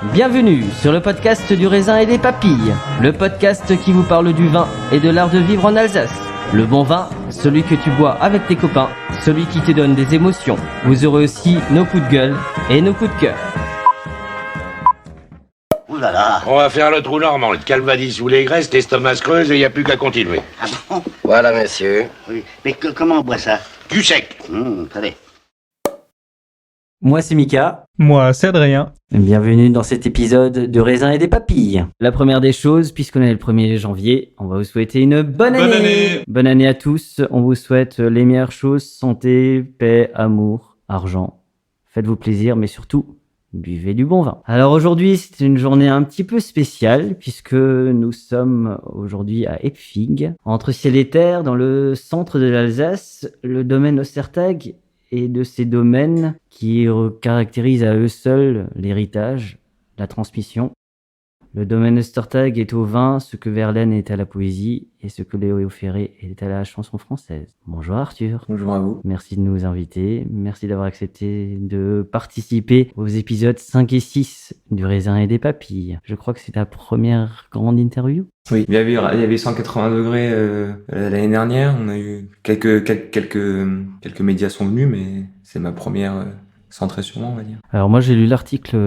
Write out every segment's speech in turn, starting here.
Bienvenue sur le podcast du raisin et des papilles, le podcast qui vous parle du vin et de l'art de vivre en Alsace. Le bon vin, celui que tu bois avec tes copains, celui qui te donne des émotions. Vous aurez aussi nos coups de gueule et nos coups de cœur. Ouh là là. On va faire le trou normand, le calvadis ou les graisses, l'estomac se creuse et il n'y a plus qu'à continuer. Ah bon? Voilà, monsieur. Oui. Mais comment on boit ça? Du sec. Allez. Moi c'est Mika. Moi, c'est Adrien. Bienvenue dans cet épisode de Raisin et des papilles. La première des choses, puisqu'on est le 1er janvier, on va vous souhaiter une bonne année. Bonne année à tous. On vous souhaite les meilleures choses, santé, paix, amour, argent. Faites-vous plaisir, mais surtout, buvez du bon vin. Alors aujourd'hui, c'est une journée un petit peu spéciale, puisque nous sommes aujourd'hui à Epfig, entre ciel et terre, dans le centre de l'Alsace, le domaine Ostertag et de ces domaines qui caractérisent à eux seuls l'héritage, la transmission. Le domaine Ostertag est au vin ce que Verlaine est à la poésie et ce que Léo Ferré est à la chanson française. Bonjour Arthur. Bonjour à vous. Merci de nous inviter. Merci d'avoir accepté de participer aux épisodes 5 et 6 du Raisin et des Papilles. Je crois que c'est ta première grande interview. Oui, il y avait 180 degrés l'année dernière. On a eu quelques médias sont venus, mais c'est ma première centrée sur moi, on va dire. Alors moi j'ai lu l'article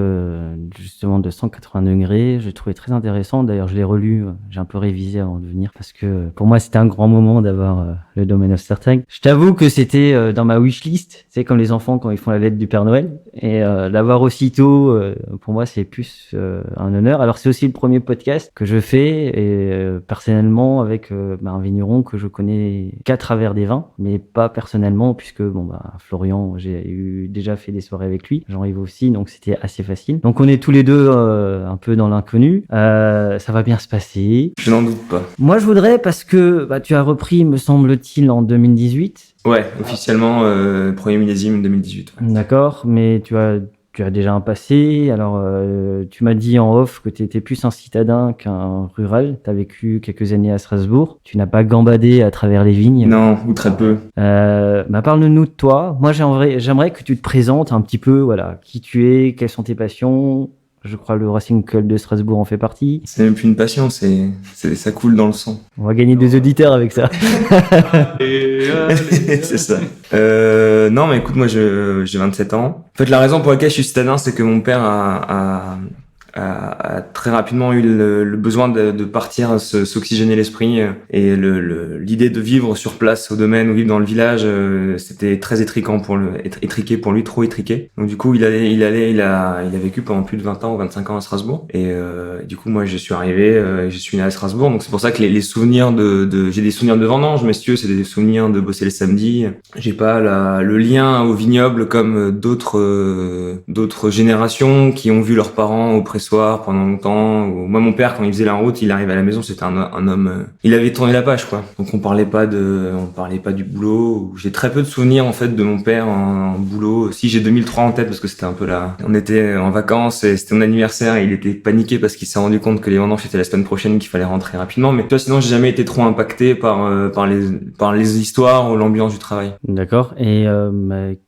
justement de 180 degrés, j'ai trouvé très intéressant. D'ailleurs je l'ai relu, j'ai un peu révisé avant de venir parce que pour moi c'était un grand moment d'avoir le domaine Ostertag. Je t'avoue que c'était dans ma wishlist, c'est comme les enfants quand ils font la lettre du Père Noël, et l'avoir aussitôt pour moi c'est plus un honneur. Alors c'est aussi le premier podcast que je fais et personnellement avec un vigneron que je connais qu'à travers des vins, mais pas personnellement puisque Florian j'ai déjà fait des soirées avec lui, Jean-Yves aussi, donc c'était assez facile. Donc on est tous les deux un peu dans l'inconnu. Ça va bien se passer. Je n'en doute pas. Moi je voudrais, parce que tu as repris, me semble-t-il, en 2018. Ouais, officiellement premier millésime 2018. Ouais. D'accord, mais tu as déjà un passé. Alors tu m'as dit en off que tu étais plus un citadin qu'un rural. Tu as vécu quelques années à Strasbourg. Tu n'as pas gambadé à travers les vignes. Non, ou très peu. Parle-nous de toi. Moi j'aimerais que tu te présentes un petit peu, voilà, qui tu es, quelles sont tes passions. Je crois le Racing Club de Strasbourg en fait partie. C'est même plus une passion, ça coule dans le sang. On va gagner des auditeurs avec ça. C'est ça. Non, mais écoute, moi j'ai 27 ans. En fait, la raison pour laquelle je suis citadin, c'est que mon père a très rapidement eu le besoin de partir s'oxygéner l'esprit, et l'idée de vivre sur place au domaine ou vivre dans le village, c'était très étriqué pour lui, trop étriqué. Donc du coup il a vécu pendant plus de 20 ans ou 25 ans à Strasbourg, et du coup moi je suis arrivé, je suis né à Strasbourg, donc c'est pour ça que les souvenirs j'ai des souvenirs de vendange, mais si tu veux, c'est des souvenirs de bosser les samedis. J'ai pas le lien au vignoble comme d'autres générations qui ont vu leurs parents au pressoir pendant longtemps. Ou moi, mon père, quand il faisait la route, il arrivait à la maison, c'était un homme, il avait tourné la page, quoi. Donc on parlait pas du boulot. J'ai très peu de souvenirs en fait de mon père en boulot. Si, j'ai 2003 en tête parce que c'était un peu là. On était en vacances et c'était mon anniversaire et il était paniqué parce qu'il s'est rendu compte que les vendanges c'était la semaine prochaine, qu'il fallait rentrer rapidement. Mais toi, sinon j'ai jamais été trop impacté par les histoires ou l'ambiance du travail. D'accord. Et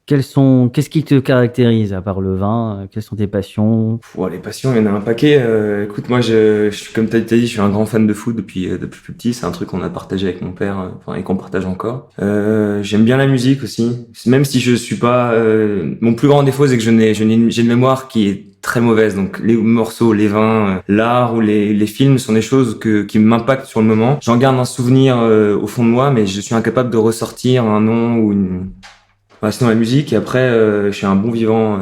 qu'est-ce qui te caractérise à part le vin? Quelles sont tes passions? Les passions, il y en a un paquet. Écoute, moi, je suis, comme t'as dit, je suis un grand fan de foot depuis plus petit. C'est un truc qu'on a partagé avec mon père, et qu'on partage encore. J'aime bien la musique aussi. Même si je suis pas, mon plus grand défaut, c'est que j'ai une mémoire qui est très mauvaise. Donc, les morceaux, les vins, l'art ou les films sont des choses qui m'impactent sur le moment. J'en garde un souvenir au fond de moi, mais je suis incapable de ressortir un nom ou sinon la musique. Et après, je suis un bon vivant.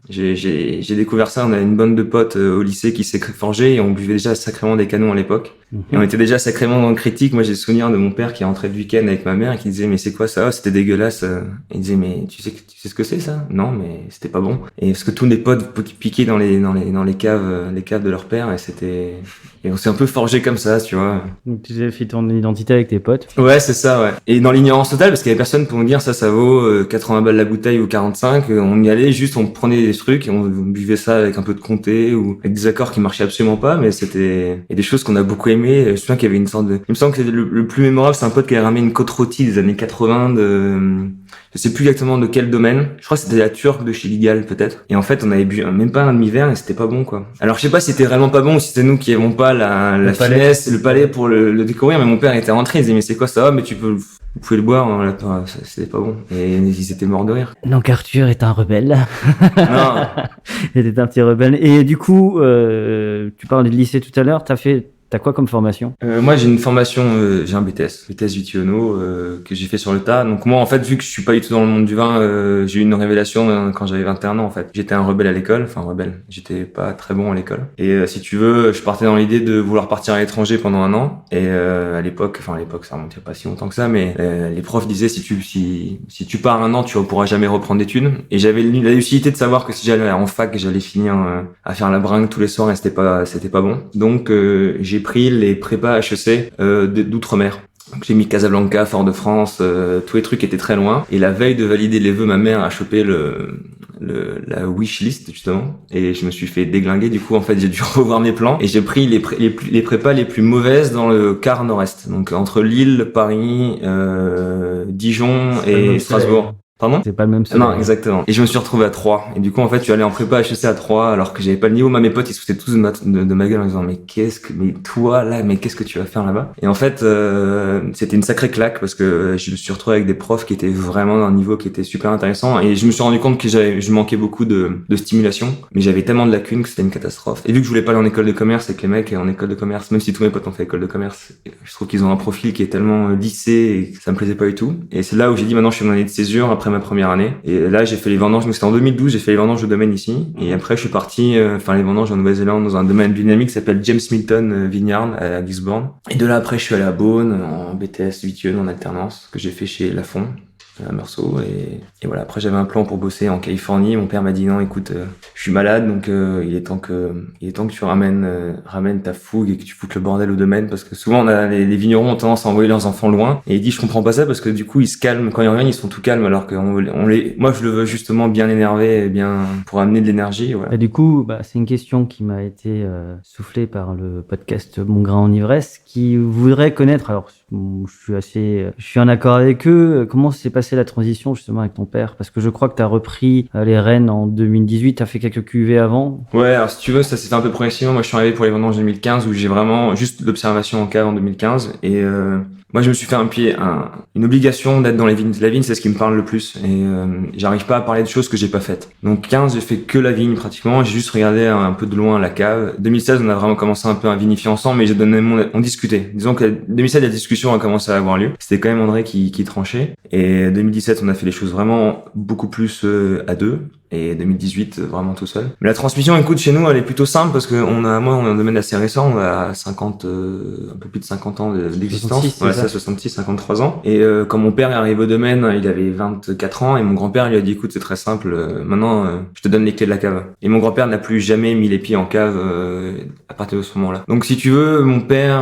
J'ai découvert ça. On avait une bande de potes au lycée qui s'est forgé et on buvait déjà sacrément des canons à l'époque. Et on était déjà sacrément dans le critique. Moi, j'ai le souvenir de mon père qui rentrait du week-end avec ma mère et qui disait mais c'est quoi ça? C'était dégueulasse. Et il disait mais tu sais ce que c'est ça? Non, mais c'était pas bon. Et parce que tous les potes piquaient dans les caves de leur père, et on s'est un peu forgé comme ça, tu vois. Donc tu as fait ton identité avec tes potes. Ouais, c'est ça, ouais. Et dans l'ignorance totale, parce qu'il y avait personne pour nous dire ça vaut 80 balles la bouteille ou 45. On y allait, juste on prenait des trucs et on buvait ça avec un peu de comté ou avec des accords qui marchaient absolument pas, mais c'était des choses qu'on a beaucoup aimées. Je me souviens qu'il y avait une sorte de, il me semble que le plus mémorable, c'est un pote qui avait ramené une côte rôtie des années 80 je Je sais plus exactement de quel domaine. Je crois que c'était la turque de chez Ligal, peut-être. Et en fait, on avait bu même pas un demi-verre et c'était pas bon, quoi. Alors, je sais pas si c'était réellement pas bon ou si c'était nous qui avons pas la finesse, le palais pour le découvrir, mais mon père était rentré, il disait, mais c'est quoi ça? Mais vous pouvez le boire, hein, là, c'était pas bon. Et ils étaient morts de rire. Donc Arthur est un rebelle. Non. Il était un petit rebelle. Et du coup, tu parlais de lycée tout à l'heure, t'as quoi comme formation? Moi, j'ai une formation, j'ai un BTS Vitiono que j'ai fait sur le tas. Donc moi, en fait, vu que je suis pas du tout dans le monde du vin, j'ai eu une révélation quand j'avais 21 ans. En fait, j'étais un rebelle à l'école, enfin rebelle. J'étais pas très bon à l'école. Et si tu veux, je partais dans l'idée de vouloir partir à l'étranger pendant un an. Et à l'époque, ça remontait pas si longtemps que ça, mais les profs disaient si tu pars un an, tu pourras jamais reprendre d'études. Et j'avais la lucidité de savoir que si j'allais en fac, j'allais finir à faire la bringue tous les soirs et c'était pas bon. Donc j'ai pris les prépas HEC d'outre-mer. Donc j'ai mis Casablanca, Fort-de-France, tous les trucs étaient très loin. Et la veille de valider les vœux, ma mère a chopé la wishlist justement, et je me suis fait déglinguer. Du coup, en fait, j'ai dû revoir mes plans et j'ai pris les prépas les plus mauvaises dans le quart nord-est. Donc entre Lille, Paris, Dijon et Strasbourg. Pardon? C'est pas le même seul. Non, exactement. Et je me suis retrouvé à Troyes. Et du coup, en fait, je suis allé en prépa HEC à Troyes, alors que j'avais pas le niveau. Mes potes, ils se foutaient tous de ma gueule en disant, mais toi, là, qu'est-ce que tu vas faire là-bas? Et en fait, c'était une sacrée claque parce que je me suis retrouvé avec des profs qui étaient vraiment d'un niveau qui était super intéressant. Et je me suis rendu compte que je manquais beaucoup de stimulation. Mais j'avais tellement de lacunes que c'était une catastrophe. Et vu que je voulais pas aller en école de commerce et que les mecs en école de commerce, même si tous mes potes ont fait école de commerce, je trouve qu'ils ont un profil qui est tellement lissé et que ça me plaisait pas du tout. Et c'est là où j'ai dit, maintenant, je suis en année de césure après ma première année. Et là, j'ai fait les vendanges. Donc, c'était en 2012, j'ai fait les vendanges de domaine ici. Et après, je suis parti faire les vendanges en Nouvelle-Zélande dans un domaine dynamique qui s'appelle James Milton Vineyard à Gisborne. Et de là, après, je suis allé à Beaune en BTS Vitiono en alternance que j'ai fait chez Lafon à Meursault. Et voilà, après, j'avais un plan pour bosser en Californie. Mon père m'a dit non, écoute, je suis malade, donc il est temps que tu ramènes ta fougue et que tu foutes le bordel au domaine, parce que souvent les vignerons ont tendance à envoyer leurs enfants loin. Et il dit, je comprends pas ça, parce que du coup, ils se calment quand ils reviennent, ils sont tout calmes, alors que moi, je le veux justement bien énervé et bien pour amener de l'énergie. Voilà. Et du coup, c'est une question qui m'a été soufflée par le podcast Mon Grain en Ivresse, qui voudrait connaître. Alors, je suis en accord avec eux. Comment s'est passée la transition justement avec ton père? Parce que je crois que tu as repris les rênes en 2018, tu as fait quelques cuvées avant. Ouais, alors si tu veux, ça s'est fait un peu progressivement. Moi, je suis arrivé pour les vendanges 2015 où j'ai vraiment juste l'observation en cave en 2015 et moi, je me suis fait une obligation d'être dans les vignes. La vigne, c'est ce qui me parle le plus. Et j'arrive pas à parler de choses que j'ai pas faites. Donc 15, j'ai fait que la vigne pratiquement. J'ai juste regardé un peu de loin la cave. 2016, on a vraiment commencé un peu à vinifier ensemble, mais on discutait. Disons que 2016, la discussion a commencé à avoir lieu. C'était quand même André qui tranchait. Et 2017, on a fait les choses vraiment beaucoup plus à deux. Et 2018, vraiment tout seul. Mais la transmission, écoute, chez nous, elle est plutôt simple parce que on a un domaine assez récent. On a un peu plus de 50 ans d'existence. 66, ouais, ça, 66, 53 ans. Et quand mon père est arrivé au domaine, il avait 24 ans et mon grand-père lui a dit, écoute, c'est très simple, maintenant, je te donne les clés de la cave. Et mon grand-père n'a plus jamais mis les pieds en cave à partir de ce moment-là. Donc, si tu veux, mon père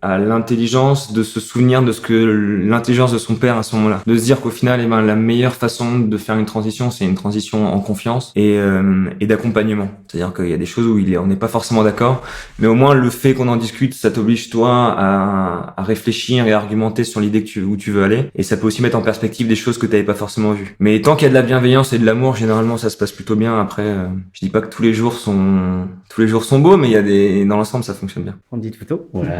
a l'intelligence de se souvenir de l'intelligence de son père à ce moment-là. De se dire qu'au final, la meilleure façon de faire une transition, c'est une transition en confiance et d'accompagnement. C'est-à-dire qu'il y a des choses où on n'est pas forcément d'accord, mais au moins le fait qu'on en discute, ça t'oblige toi à réfléchir et à argumenter sur l'idée où tu veux aller, et ça peut aussi mettre en perspective des choses que t'avais pas forcément vues. Mais tant qu'il y a de la bienveillance et de l'amour, généralement ça se passe plutôt bien. Après, je dis pas que tous les jours sont beaux, mais dans l'ensemble ça fonctionne bien. On dit plutôt. Voilà.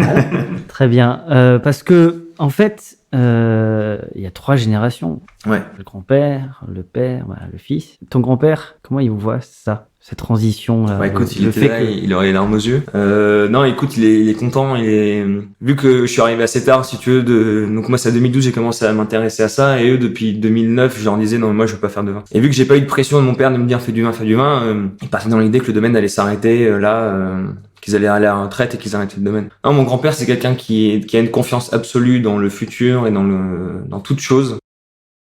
Très bien. Parce que en fait, il y a 3 générations. Ouais. Le grand-père, le père, le fils. Ton grand-père, comment il voit ça, cette transition là? Écoute, il aurait les larmes aux yeux. Non, écoute, il est content. Vu que je suis arrivé assez tard, si tu veux, donc moi c'est à 2012 j'ai commencé à m'intéresser à ça, et eux depuis 2009 je leur disais non mais moi je veux pas faire de vin. Et vu que j'ai pas eu de pression de mon père de me dire fais du vin, ils partaient dans l'idée que le domaine allait s'arrêter qu'ils allaient aller à la retraite et qu'ils arrêtaient le domaine. Non, mon grand-père c'est quelqu'un qui a une confiance absolue dans le futur et dans toute chose.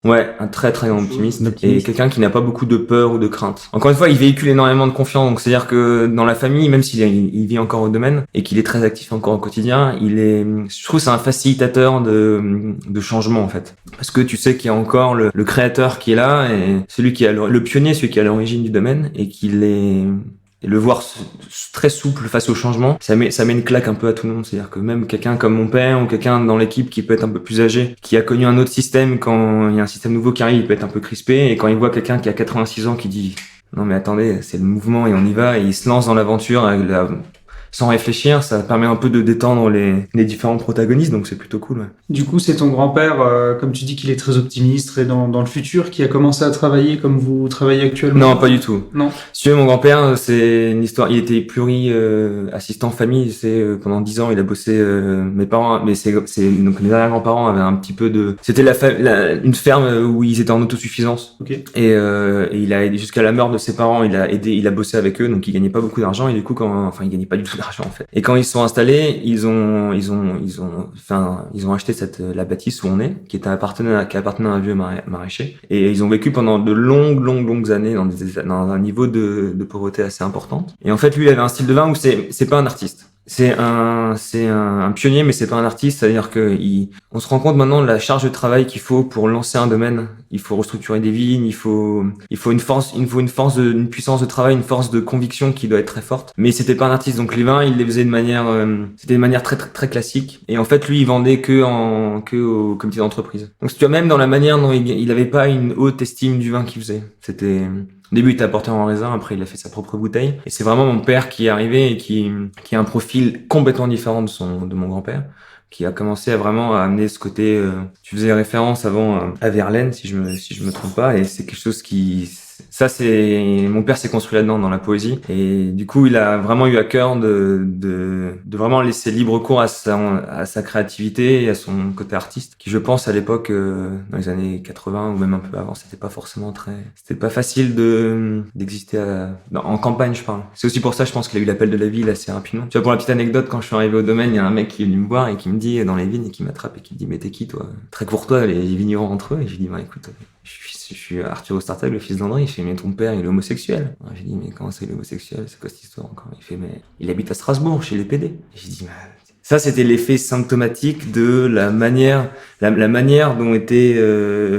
Ouais, un très très grand optimiste. Et quelqu'un qui n'a pas beaucoup de peur ou de crainte. Encore une fois, il véhicule énormément de confiance, donc c'est-à-dire que dans la famille, même s'il vit encore au domaine et qu'il est très actif encore au quotidien, je trouve que c'est un facilitateur de changement en fait. Parce que tu sais qu'il y a encore le créateur qui est là et celui qui a le pionnier, celui qui est à l'origine du domaine et qu'il est Et le voir très souple face au changement, ça met une claque un peu à tout le monde. C'est-à-dire que même quelqu'un comme mon père ou quelqu'un dans l'équipe qui peut être un peu plus âgé, qui a connu un autre système, quand il y a un système nouveau qui arrive, il peut être un peu crispé. Et quand il voit quelqu'un qui a 86 ans qui dit non mais attendez, c'est le mouvement et on y va, et il se lance dans l'aventure sans réfléchir, ça permet un peu de détendre les différents protagonistes, donc c'est plutôt cool. Ouais. Du coup, c'est ton grand-père, comme tu dis qu'il est très optimiste, très dans le futur, qui a commencé à travailler comme vous travaillez actuellement? Non, pas du tout. Non. Si tu veux, mon grand-père, c'est une histoire, il était assistant famille, pendant 10 ans, il a bossé, mes parents, mais donc mes arrière-grands-parents avaient un petit peu c'était une ferme où ils étaient en autosuffisance. Okay. Et il a aidé jusqu'à la mort de ses parents, il a bossé avec eux, donc il gagnait pas beaucoup d'argent, et du coup, il gagnait pas du tout d'argent, en fait. Et quand ils se sont installés, ils ont acheté la bâtisse où on est, qui appartenait à un vieux maraîcher. Et ils ont vécu pendant de longues années dans un niveau de pauvreté assez importante. Et en fait, lui, il avait un style de vin où c'est pas un artiste. C'est un pionnier, mais c'est pas un artiste. C'est-à-dire on se rend compte maintenant de la charge de travail qu'il faut pour lancer un domaine. Il faut restructurer des vignes, il faut une puissance de travail, une force de conviction qui doit être très forte. Mais c'était pas un artiste. Donc les vins, il les faisait c'était de manière très, très, très classique. Et en fait, lui, il vendait que au comité d'entreprise. Donc tu vois, même dans la manière dont il avait pas une haute estime du vin qu'il faisait. Au début, il était apporteur en raisin, après il a fait sa propre bouteille. Et c'est vraiment mon père qui est arrivé et qui a un profil complètement différent de mon grand-père, qui a commencé à vraiment amener ce côté, tu faisais référence avant à Verlaine, si je me trompe pas, et c'est quelque chose mon père s'est construit là-dedans, dans la poésie, et du coup, il a vraiment eu à cœur de vraiment laisser libre cours à sa créativité et à son côté artiste, qui, je pense, à l'époque, dans les années 80 ou même un peu avant, c'était pas facile d'exister en campagne, je parle. C'est aussi pour ça, je pense qu'il a eu l'appel de la ville assez rapidement. Tu vois, pour la petite anecdote, quand je suis arrivé au domaine, il y a un mec qui est venu me voir et qui me dit, dans les vignes, et qui m'attrape et qui me dit, mais t'es qui, toi? Très courtois, les vignerons entre eux, et je lui dis, bah, écoute, je suis Arthur Ostertag, le fils d'André. Il fait, mais ton père, il est homosexuel. J'ai dit, mais comment c'est, il est homosexuel? C'est quoi cette histoire encore? Il fait, mais il habite à Strasbourg, chez les PD. J'ai dit, ça, c'était l'effet symptomatique de la manière dont étaient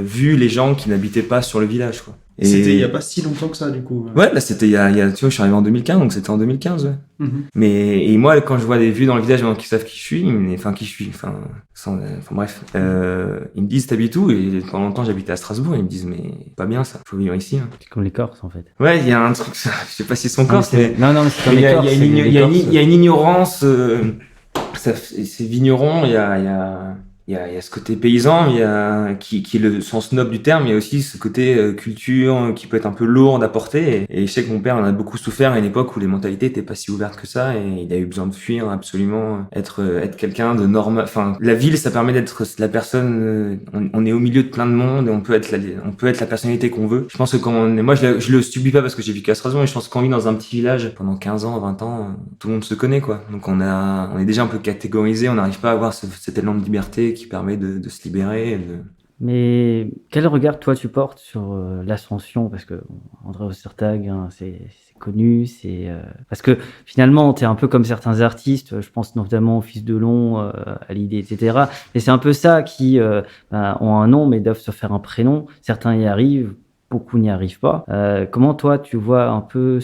vus les gens qui n'habitaient pas sur le village, quoi. Et c'était il y a pas si longtemps que ça, du coup. Ouais, là, c'était tu vois, je suis arrivé en 2015, donc c'était en 2015, ouais. Mm-hmm. Et moi, quand je vois des vues dans le village, qui savent qui je suis, bref, ils me disent, t'habites où? Et pendant longtemps, j'habitais à Strasbourg, ils me disent, mais pas bien, ça, faut vivre ici, hein. C'est comme les Corses, en fait. Ouais, il y a un truc, je sais pas si c'est son Corse, mais. Non, mais c'est comme les Corses. Il y a une ignorance, ces vignerons, il y a ce côté paysan, qui est le sens noble du terme, il y a aussi ce côté culture qui peut être un peu lourde à porter. Et je sais que mon père en a beaucoup souffert à une époque où les mentalités étaient pas si ouvertes que ça, et il a eu besoin de fuir absolument, être quelqu'un de normal. Enfin, la ville, ça permet d'être la personne. On est au milieu de plein de monde et on peut être la personnalité qu'on veut. Je pense que moi je le subis pas parce que j'ai vécu à Strasbourg, mais je pense qu'on vit dans un petit village pendant 15 ans, 20 ans, tout le monde se connaît, quoi. Donc on est déjà un peu catégorisé, on n'arrive pas à avoir cet élan de liberté qui permet de se libérer. Mais quel regard toi tu portes sur l'ascension, parce que André Ostertag, hein, c'est connu, parce que finalement t'es un peu comme certains artistes, je pense notamment au Fils de Long, à l'idée, etc. Et c'est un peu ça qui ont un nom mais doivent se faire un prénom. Certains y arrivent, beaucoup n'y arrivent pas. Comment toi tu vois un peu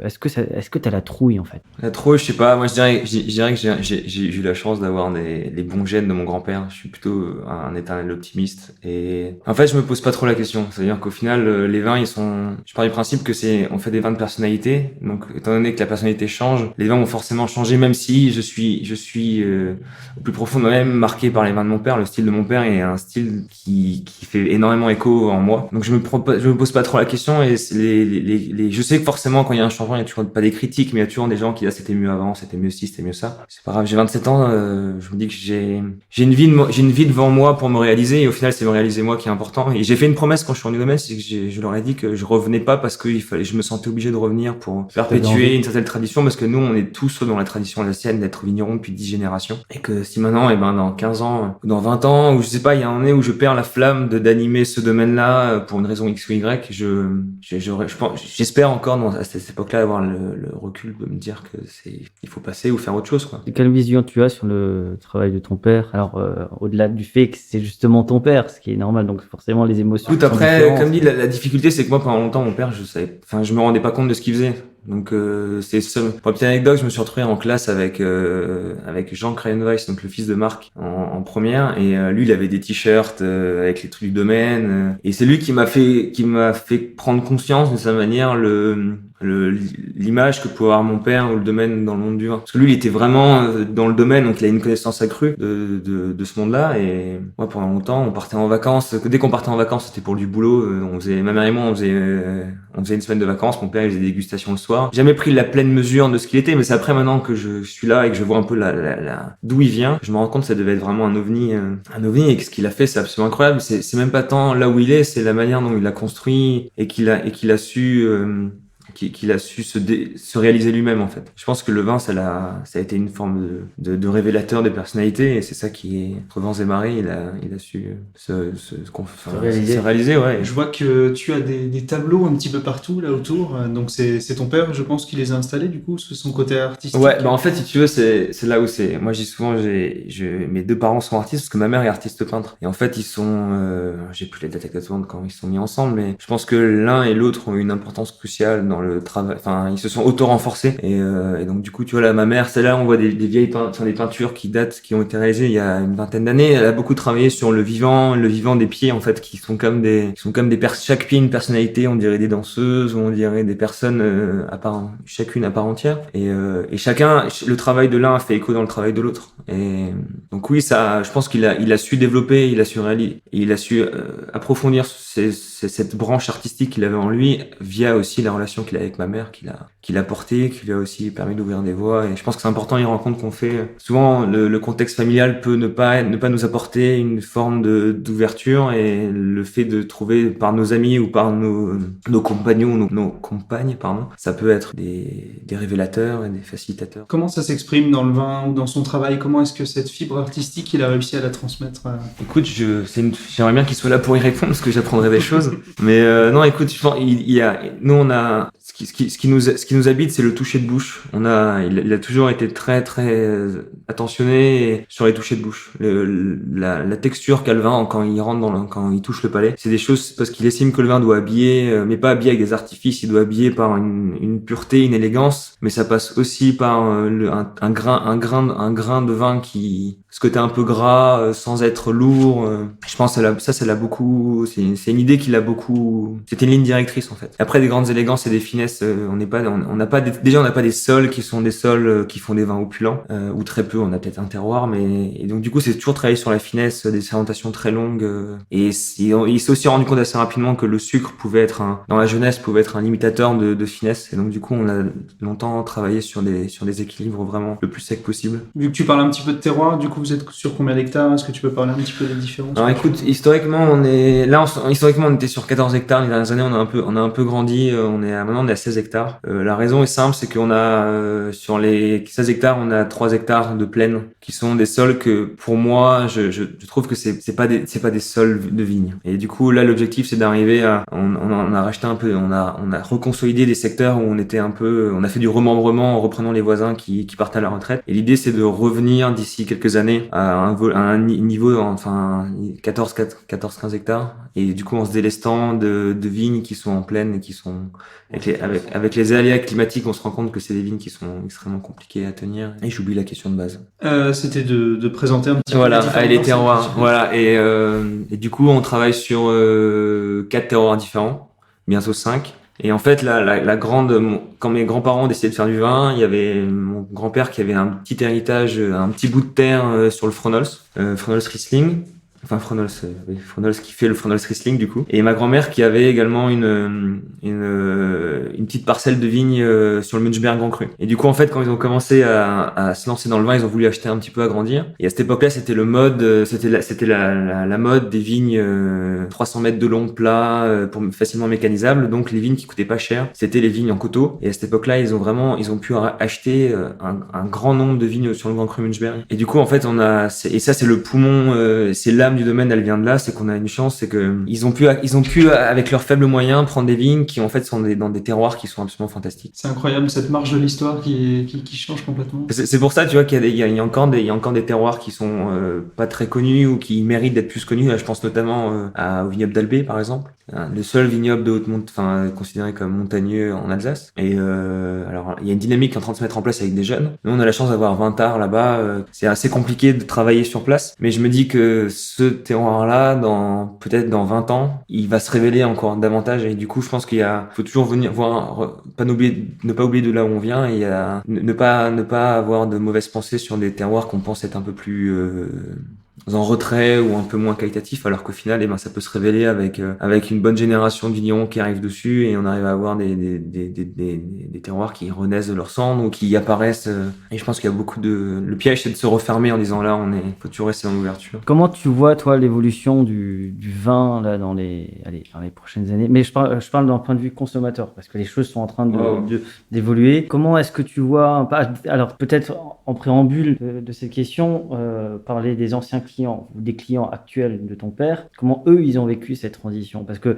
est-ce que t'as la trouille, en fait? La trouille, je sais pas. Moi, je dirais que j'ai eu la chance d'avoir les bons gènes de mon grand-père. Je suis plutôt un éternel optimiste. Et en fait, je me pose pas trop la question. C'est-à-dire qu'au final, les vins, je pars du principe que on fait des vins de personnalité. Donc, étant donné que la personnalité change, les vins vont forcément changer, même si je suis au plus profond de moi-même marqué par les vins de mon père. Le style de mon père est un style qui fait énormément écho en moi. Donc, je me pose pas trop la question, et je sais que forcément quand il y a un changement, il y a toujours pas des critiques, mais il y a toujours des gens qui disent c'était mieux avant, c'était mieux ci, c'était mieux ça. C'est pas grave, j'ai 27 ans, je me dis que j'ai une vie devant moi pour me réaliser, et au final c'est me réaliser moi qui est important. Et j'ai fait une promesse quand je suis revenu au domaine, c'est que je leur ai dit que je revenais pas parce que je me sentais obligé de revenir pour perpétuer une certaine tradition, parce que nous on est tous dans la tradition alsacienne d'être vigneron depuis 10 générations, et que si maintenant, dans 15 ans ou dans 20 ans, ou je sais pas, il y a un année où je perds la flamme d'animer ce domaine-là pour une raison X ou Y, j'espère encore à cette époque-là avoir le recul de me dire que il faut passer ou faire autre chose, quoi. Et quelle vision tu as sur le travail de ton père? Alors, au-delà du fait que c'est justement ton père, ce qui est normal, donc forcément les émotions. Écoute, après, comme dit, la difficulté, c'est que moi, pendant longtemps, mon père, je me rendais pas compte de ce qu'il faisait. Donc c'est pour une petite anecdote, je me suis retrouvé en classe avec Jean Krahenweiss, donc le fils de Marc, en première, et lui il avait des t-shirts avec les trucs du domaine, et c'est lui qui m'a fait prendre conscience de sa manière l'image que pouvait avoir mon père ou le domaine dans le monde du vin. Parce que lui il était vraiment dans le domaine, donc il a une connaissance accrue de ce monde-là, et moi pendant longtemps on partait en vacances, dès qu'on partait en vacances c'était pour du boulot, ma mère et moi on faisait une semaine de vacances, mon père il faisait des dégustations le soir. J'ai jamais pris la pleine mesure de ce qu'il était, mais c'est après maintenant que je suis là et que je vois un peu d'où il vient, je me rends compte que ça devait être vraiment un ovni, et que ce qu'il a fait c'est absolument incroyable. C'est même pas tant là où il est, c'est la manière dont il l'a construit et qu'il a su se réaliser lui-même en fait. Je pense que le vin ça a été une forme de révélateur des personnalités, et c'est ça qui est entre vents et marées, il a su se réaliser, ouais. Je vois que tu as des tableaux un petit peu partout là autour, donc c'est ton père, je pense, qui les a installés du coup, son côté artistique. Ouais, en fait si tu veux c'est là où moi je dis souvent mes deux parents sont artistes parce que ma mère est artiste peintre, et en fait ils sont j'ai plus les dates exactement quand ils sont mis ensemble, mais je pense que l'un et l'autre ont une importance cruciale dans le travail, enfin ils se sont auto-renforcés, et donc du coup tu vois là ma mère, c'est là on voit des vieilles des peintures qui ont été réalisées il y a une vingtaine d'années. Elle a beaucoup travaillé sur le vivant des pieds en fait, qui sont comme chaque pied une personnalité, on dirait des danseuses ou on dirait des personnes chacune à part entière, et chacun, le travail de l'un a fait écho dans le travail de l'autre, et donc oui ça, je pense qu'il a su développer, il a su réaliser, il a su approfondir cette branche artistique qu'il avait en lui via aussi la relation qu'il a avec ma mère, qu'il a portée, qui lui a aussi permis d'ouvrir des voies. Et je pense que c'est important, les rencontres qu'on fait. Souvent, le contexte familial peut ne pas nous apporter une forme d'ouverture, et le fait de trouver par nos amis ou par nos compagnons, nos compagnes, ça peut être des révélateurs et des facilitateurs. Comment ça s'exprime dans le vin ou dans son travail? Comment est-ce que cette fibre artistique, il a réussi à la transmettre? Écoute, j'aimerais bien qu'il soit là pour y répondre parce que j'apprendrai des choses. Mais non, écoute, nous on a ce qui nous habite, c'est le toucher de bouche. Il a toujours été très très attentionné sur les touchés de bouche. La texture qu'a le vin quand il rentre quand il touche le palais, c'est des choses parce qu'il estime que le vin doit habiller, mais pas habiller avec des artifices, il doit habiller par une pureté, une élégance, mais ça passe aussi par un grain de vin ce côté un peu gras, sans être lourd. Je pense ça l'a beaucoup. C'est une idée qu'il a beaucoup. C'était une ligne directrice en fait. Après des grandes élégances et des finesses, on n'a pas des sols qui sont des sols qui font des vins opulents, ou très peu. On a peut-être un terroir, et donc du coup c'est toujours travailler sur la finesse, des fermentations très longues. Et il s'est aussi rendu compte assez rapidement que le sucre dans la jeunesse pouvait être un limitateur de finesse. Et donc du coup on a longtemps travaillé sur des équilibres vraiment le plus sec possible. Vu que tu parles un petit peu de terroir, du coup vous êtes sur combien d'hectares? Est-ce que tu peux parler un petit peu des différences? Alors écoute, historiquement on était sur 14 hectares. Les dernières années on a un peu grandi, maintenant on est à 16 hectares. La raison est simple, c'est qu'on a sur les 16 hectares on a 3 hectares de plaine qui sont des sols que pour moi je trouve que c'est pas des sols de vigne. Et du coup là l'objectif c'est d'arriver on a racheté un peu, on a reconsolidé des secteurs où on a fait du remembrement en reprenant les voisins qui partent à la retraite. Et l'idée c'est de revenir d'ici quelques années à un niveau, enfin 14-15 hectares, et du coup en se délestant de vignes qui sont en plaine et qui sont avec les aléas climatiques, on se rend compte que c'est des vignes qui sont extrêmement compliquées à tenir. Et j'oublie la question de base. C'était de présenter un petit peu les terroirs. Voilà, et du coup on travaille sur 4 terroirs différents, bientôt 5. Et en fait, quand mes grands-parents décidaient de faire du vin, il y avait mon grand-père qui avait un petit héritage, un petit bout de terre sur le Fronols Riesling. Enfin, Fronols qui fait le Fronols Riesling, du coup. Et ma grand-mère qui avait également une petite parcelle de vigne sur le Münchberg Grand Cru. Et du coup, en fait, quand ils ont commencé à se lancer dans le vin, ils ont voulu acheter un petit peu, agrandir. Et à cette époque-là, c'était le mode, c'était la mode des vignes 300 mètres de long, plat, facilement mécanisables. Donc, les vignes qui coûtaient pas cher, c'était les vignes en coteaux. Et à cette époque-là, ils ont pu acheter un grand nombre de vignes sur le Grand Cru Münchberg. Et du coup, en fait, et ça, c'est le poumon, c'est là l'âme du domaine, elle vient de là, c'est qu'on a une chance, c'est que ils ont pu, avec leurs faibles moyens, prendre des vignes qui, en fait, sont dans des terroirs qui sont absolument fantastiques. C'est incroyable, cette marge de l'histoire qui change complètement. C'est pour ça, tu vois, qu'il y a encore des terroirs qui sont pas très connus ou qui méritent d'être plus connus. Là, je pense notamment au vignoble d'Albé, par exemple. Le seul vignoble de considéré comme montagneux en Alsace. Et alors, il y a une dynamique qui est en train de se mettre en place avec des jeunes. Nous, on a la chance d'avoir 20 arts là-bas. C'est assez compliqué de travailler sur place. Mais je me dis que ce terroir-là, peut-être dans 20 ans, il va se révéler encore davantage. Et du coup, je pense faut toujours venir voir, ne pas oublier de là où on vient et ne pas avoir de mauvaises pensées sur des terroirs qu'on pense être un peu plus en retrait ou un peu moins qualitatif, alors qu'au final, ça peut se révéler avec une bonne génération de vignerons qui arrivent dessus et on arrive à avoir des terroirs qui renaissent de leur cendre ou qui apparaissent. Et je pense qu'il y a le piège, c'est de se refermer en disant là, faut toujours rester dans l'ouverture. Comment tu vois, toi, l'évolution du vin là dans les prochaines années? Mais je parle d'un point de vue consommateur, parce que les choses sont en train d'évoluer. Comment est-ce que tu vois, alors peut-être en préambule de cette question, parler des anciens clients ou des clients actuels de ton père, comment eux ils ont vécu cette transition? Parce que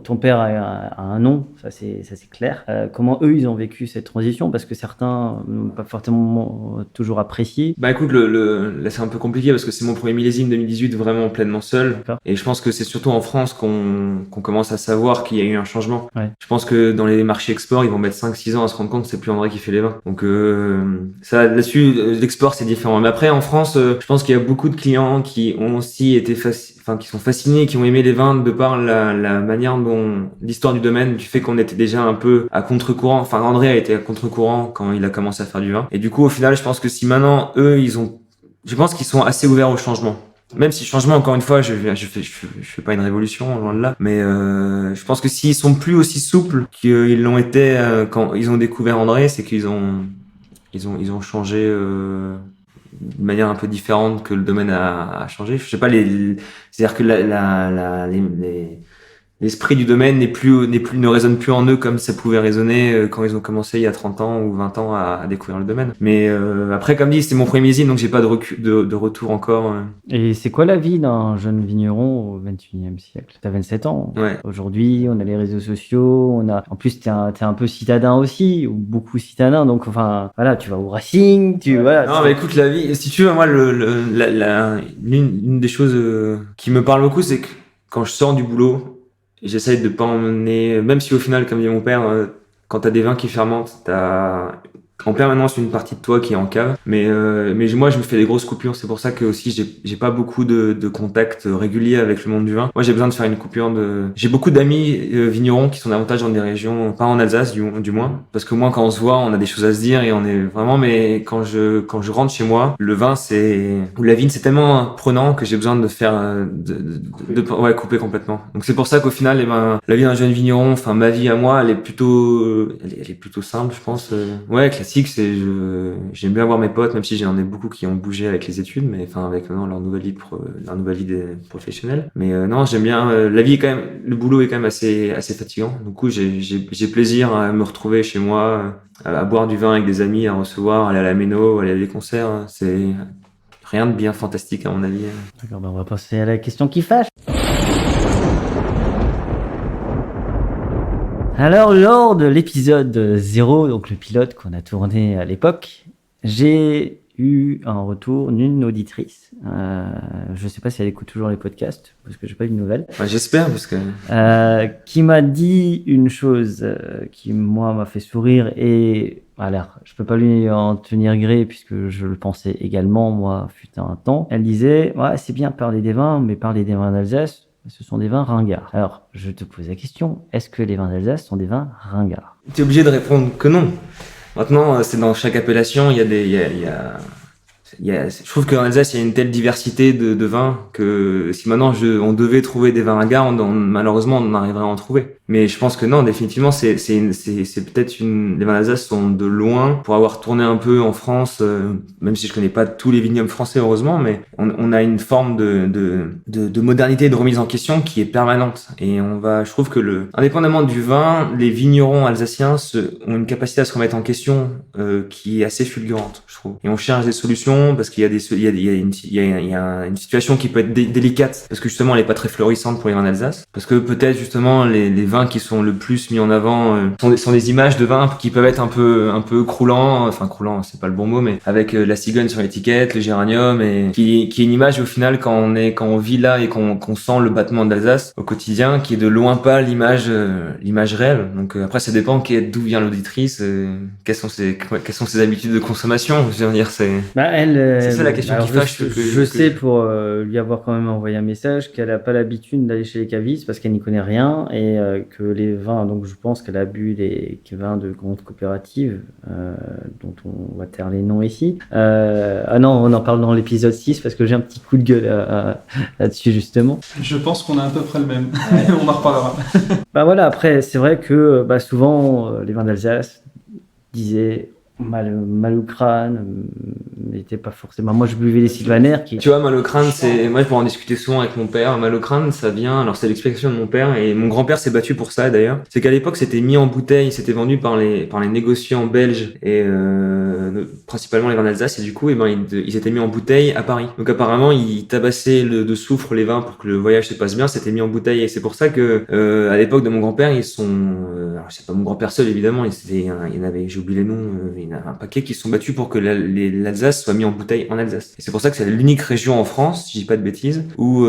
ton père a un nom, ça c'est clair. Comment eux ils ont vécu cette transition? Parce que certains n'ont pas forcément toujours apprécié. Bah écoute, là c'est un peu compliqué parce que c'est mon premier millésime 2018 vraiment pleinement seul. D'accord. Et je pense que c'est surtout en France qu'on commence à savoir qu'il y a eu un changement. Ouais. Je pense que dans les marchés export, ils vont mettre 5-6 ans à se rendre compte que c'est plus André qui fait les vins. Donc ça là-dessus, l'export c'est différent. Mais après en France, je pense qu'il y a beaucoup de clients qui ont aussi été qui sont fascinés, qui ont aimé les vins de par la manière dont l'histoire du domaine, du fait qu'on était déjà un peu à contre-courant. Enfin, André a été à contre-courant quand il a commencé à faire du vin. Et du coup, au final, je pense que si maintenant, eux, je pense qu'ils sont assez ouverts au changement. Même si le changement, encore une fois, je fais pas une révolution, loin de là. Mais, je pense que s'ils sont plus aussi souples qu'ils l'ont été, quand ils ont découvert André, c'est qu'ils ont changé, de manière un peu différente que le domaine a changé. Je sais pas, c'est-à-dire que l'esprit du domaine ne résonne plus en eux comme ça pouvait résonner quand ils ont commencé il y a 30 ans ou 20 ans à découvrir le domaine. Mais après, comme dit, c'était mon premier millésime, donc j'ai pas de retour encore. Et c'est quoi la vie d'un jeune vigneron au XXIe siècle? T'as 27 ans. Ouais. Aujourd'hui, on a les réseaux sociaux, en plus t'es un peu citadin aussi, ou beaucoup citadin, donc enfin, voilà, tu vas au Racing, voilà. Non, mais écoute, la vie, si tu veux, moi, l'une des choses qui me parle beaucoup, c'est que quand je sors du boulot, j'essaye de pas emmener, même si au final, comme dit mon père, quand t'as des vins qui fermentent, t'as en permanence une partie de toi qui est en cave. Mais moi, je me fais des grosses coupures. C'est pour ça que aussi, j'ai pas beaucoup de contacts réguliers avec le monde du vin. Moi, j'ai besoin de faire une coupure j'ai beaucoup d'amis vignerons qui sont davantage dans des régions, pas en Alsace, du moins. Parce que moi, quand on se voit, on a des choses à se dire et on est vraiment, mais quand je rentre chez moi, le vin, ou la vigne, c'est tellement prenant que j'ai besoin de faire, couper complètement. Donc c'est pour ça qu'au final, la vie d'un jeune vigneron, enfin, ma vie à moi, elle est plutôt simple, je pense. Classique, j'aime bien voir mes potes, même si j'en ai beaucoup qui ont bougé avec les études, mais enfin avec leur nouvelle vie professionnelle. Mais non, j'aime bien la vie est quand même, le boulot est quand même assez fatigant. Du coup, j'ai plaisir à me retrouver chez moi, à boire du vin avec des amis, à recevoir, aller à la méno, aller à des concerts. C'est rien de bien fantastique à mon avis. D'accord, on va passer à la question qui fâche. Alors, lors de l'épisode 0, donc le pilote qu'on a tourné à l'époque, j'ai eu un retour d'une auditrice. Je sais pas si elle écoute toujours les podcasts, parce que j'ai pas eu de nouvelles. J'espère, parce que... qui m'a dit une chose qui, moi, m'a fait sourire et... Alors, je peux pas lui en tenir gré, puisque je le pensais également, moi, fut un temps. Elle disait, ouais, c'est bien parler des vins, mais parler des vins d'Alsace, ce sont des vins ringards. Alors, je te pose la question, est-ce que les vins d'Alsace sont des vins ringards? T'es obligé de répondre que non. Maintenant, c'est dans chaque appellation, je trouve qu'en Alsace, il y a une telle diversité de vins que si maintenant on devait trouver des vins ringards, malheureusement, on arriverait à en trouver. Mais je pense que non, définitivement, c'est peut-être les vins d'Alsace sont de loin, pour avoir tourné un peu en France, même si je connais pas tous les vignobles français, heureusement, mais on a une forme de modernité et de remise en question qui est permanente. Et je trouve que indépendamment du vin, les vignerons alsaciens ont une capacité à se remettre en question, qui est assez fulgurante, je trouve. Et on cherche des solutions, consommation, parce qu'il y a une situation qui peut être délicate, parce que justement elle est pas très florissante pour les vins d'Alsace, parce que peut-être justement les vins qui sont le plus mis en avant sont des images de vins qui peuvent être un peu croulants, enfin croulant c'est pas le bon mot, mais avec la cigogne sur l'étiquette, le géranium, et qui est une image au final quand on vit là et qu'on sent le battement d'Alsace au quotidien, qui est de loin pas l'image réelle. Donc après ça dépend d'où vient l'auditrice, quelles sont ses habitudes de consommation. Je veux dire c'est ça la question qui fâche. Je sais pour lui avoir quand même envoyé un message qu'elle a pas l'habitude d'aller chez les cavistes parce qu'elle n'y connaît rien, et que les vins, donc je pense qu'elle a bu les vins de grandes coopératives dont on va taire les noms ici. Ah non, on en parle dans l'épisode 6 parce que j'ai un petit coup de gueule là-dessus justement. Je pense qu'on a à peu près le même. On en reparlera. Bah voilà, après c'est vrai que souvent les vins d'Alsace disaient mal au crâne, n'était pas forcément. Moi je buvais les sylvaner qui. Tu vois, mal au crâne, c'est moi pour en discuter souvent avec mon père. Mal au crâne, ça vient. Alors c'est l'explication de mon père, et mon grand-père s'est battu pour ça d'ailleurs. C'est qu'à l'époque c'était mis en bouteille, c'était vendu par les négociants belges et principalement les vins d'Alsace, et du coup ils étaient mis en bouteille à Paris. Donc apparemment ils tabassaient de soufre les vins pour que le voyage se passe bien. C'était mis en bouteille, et c'est pour ça que à l'époque de mon grand-père ils sont. Alors c'est pas mon grand-père seul évidemment. Il y en avait, j'ai oublié les noms. Il y en a un paquet qui se sont battus pour que l'Alsace soit mis en bouteille en Alsace. Et c'est pour ça que c'est l'unique région en France, si je dis pas de bêtises, où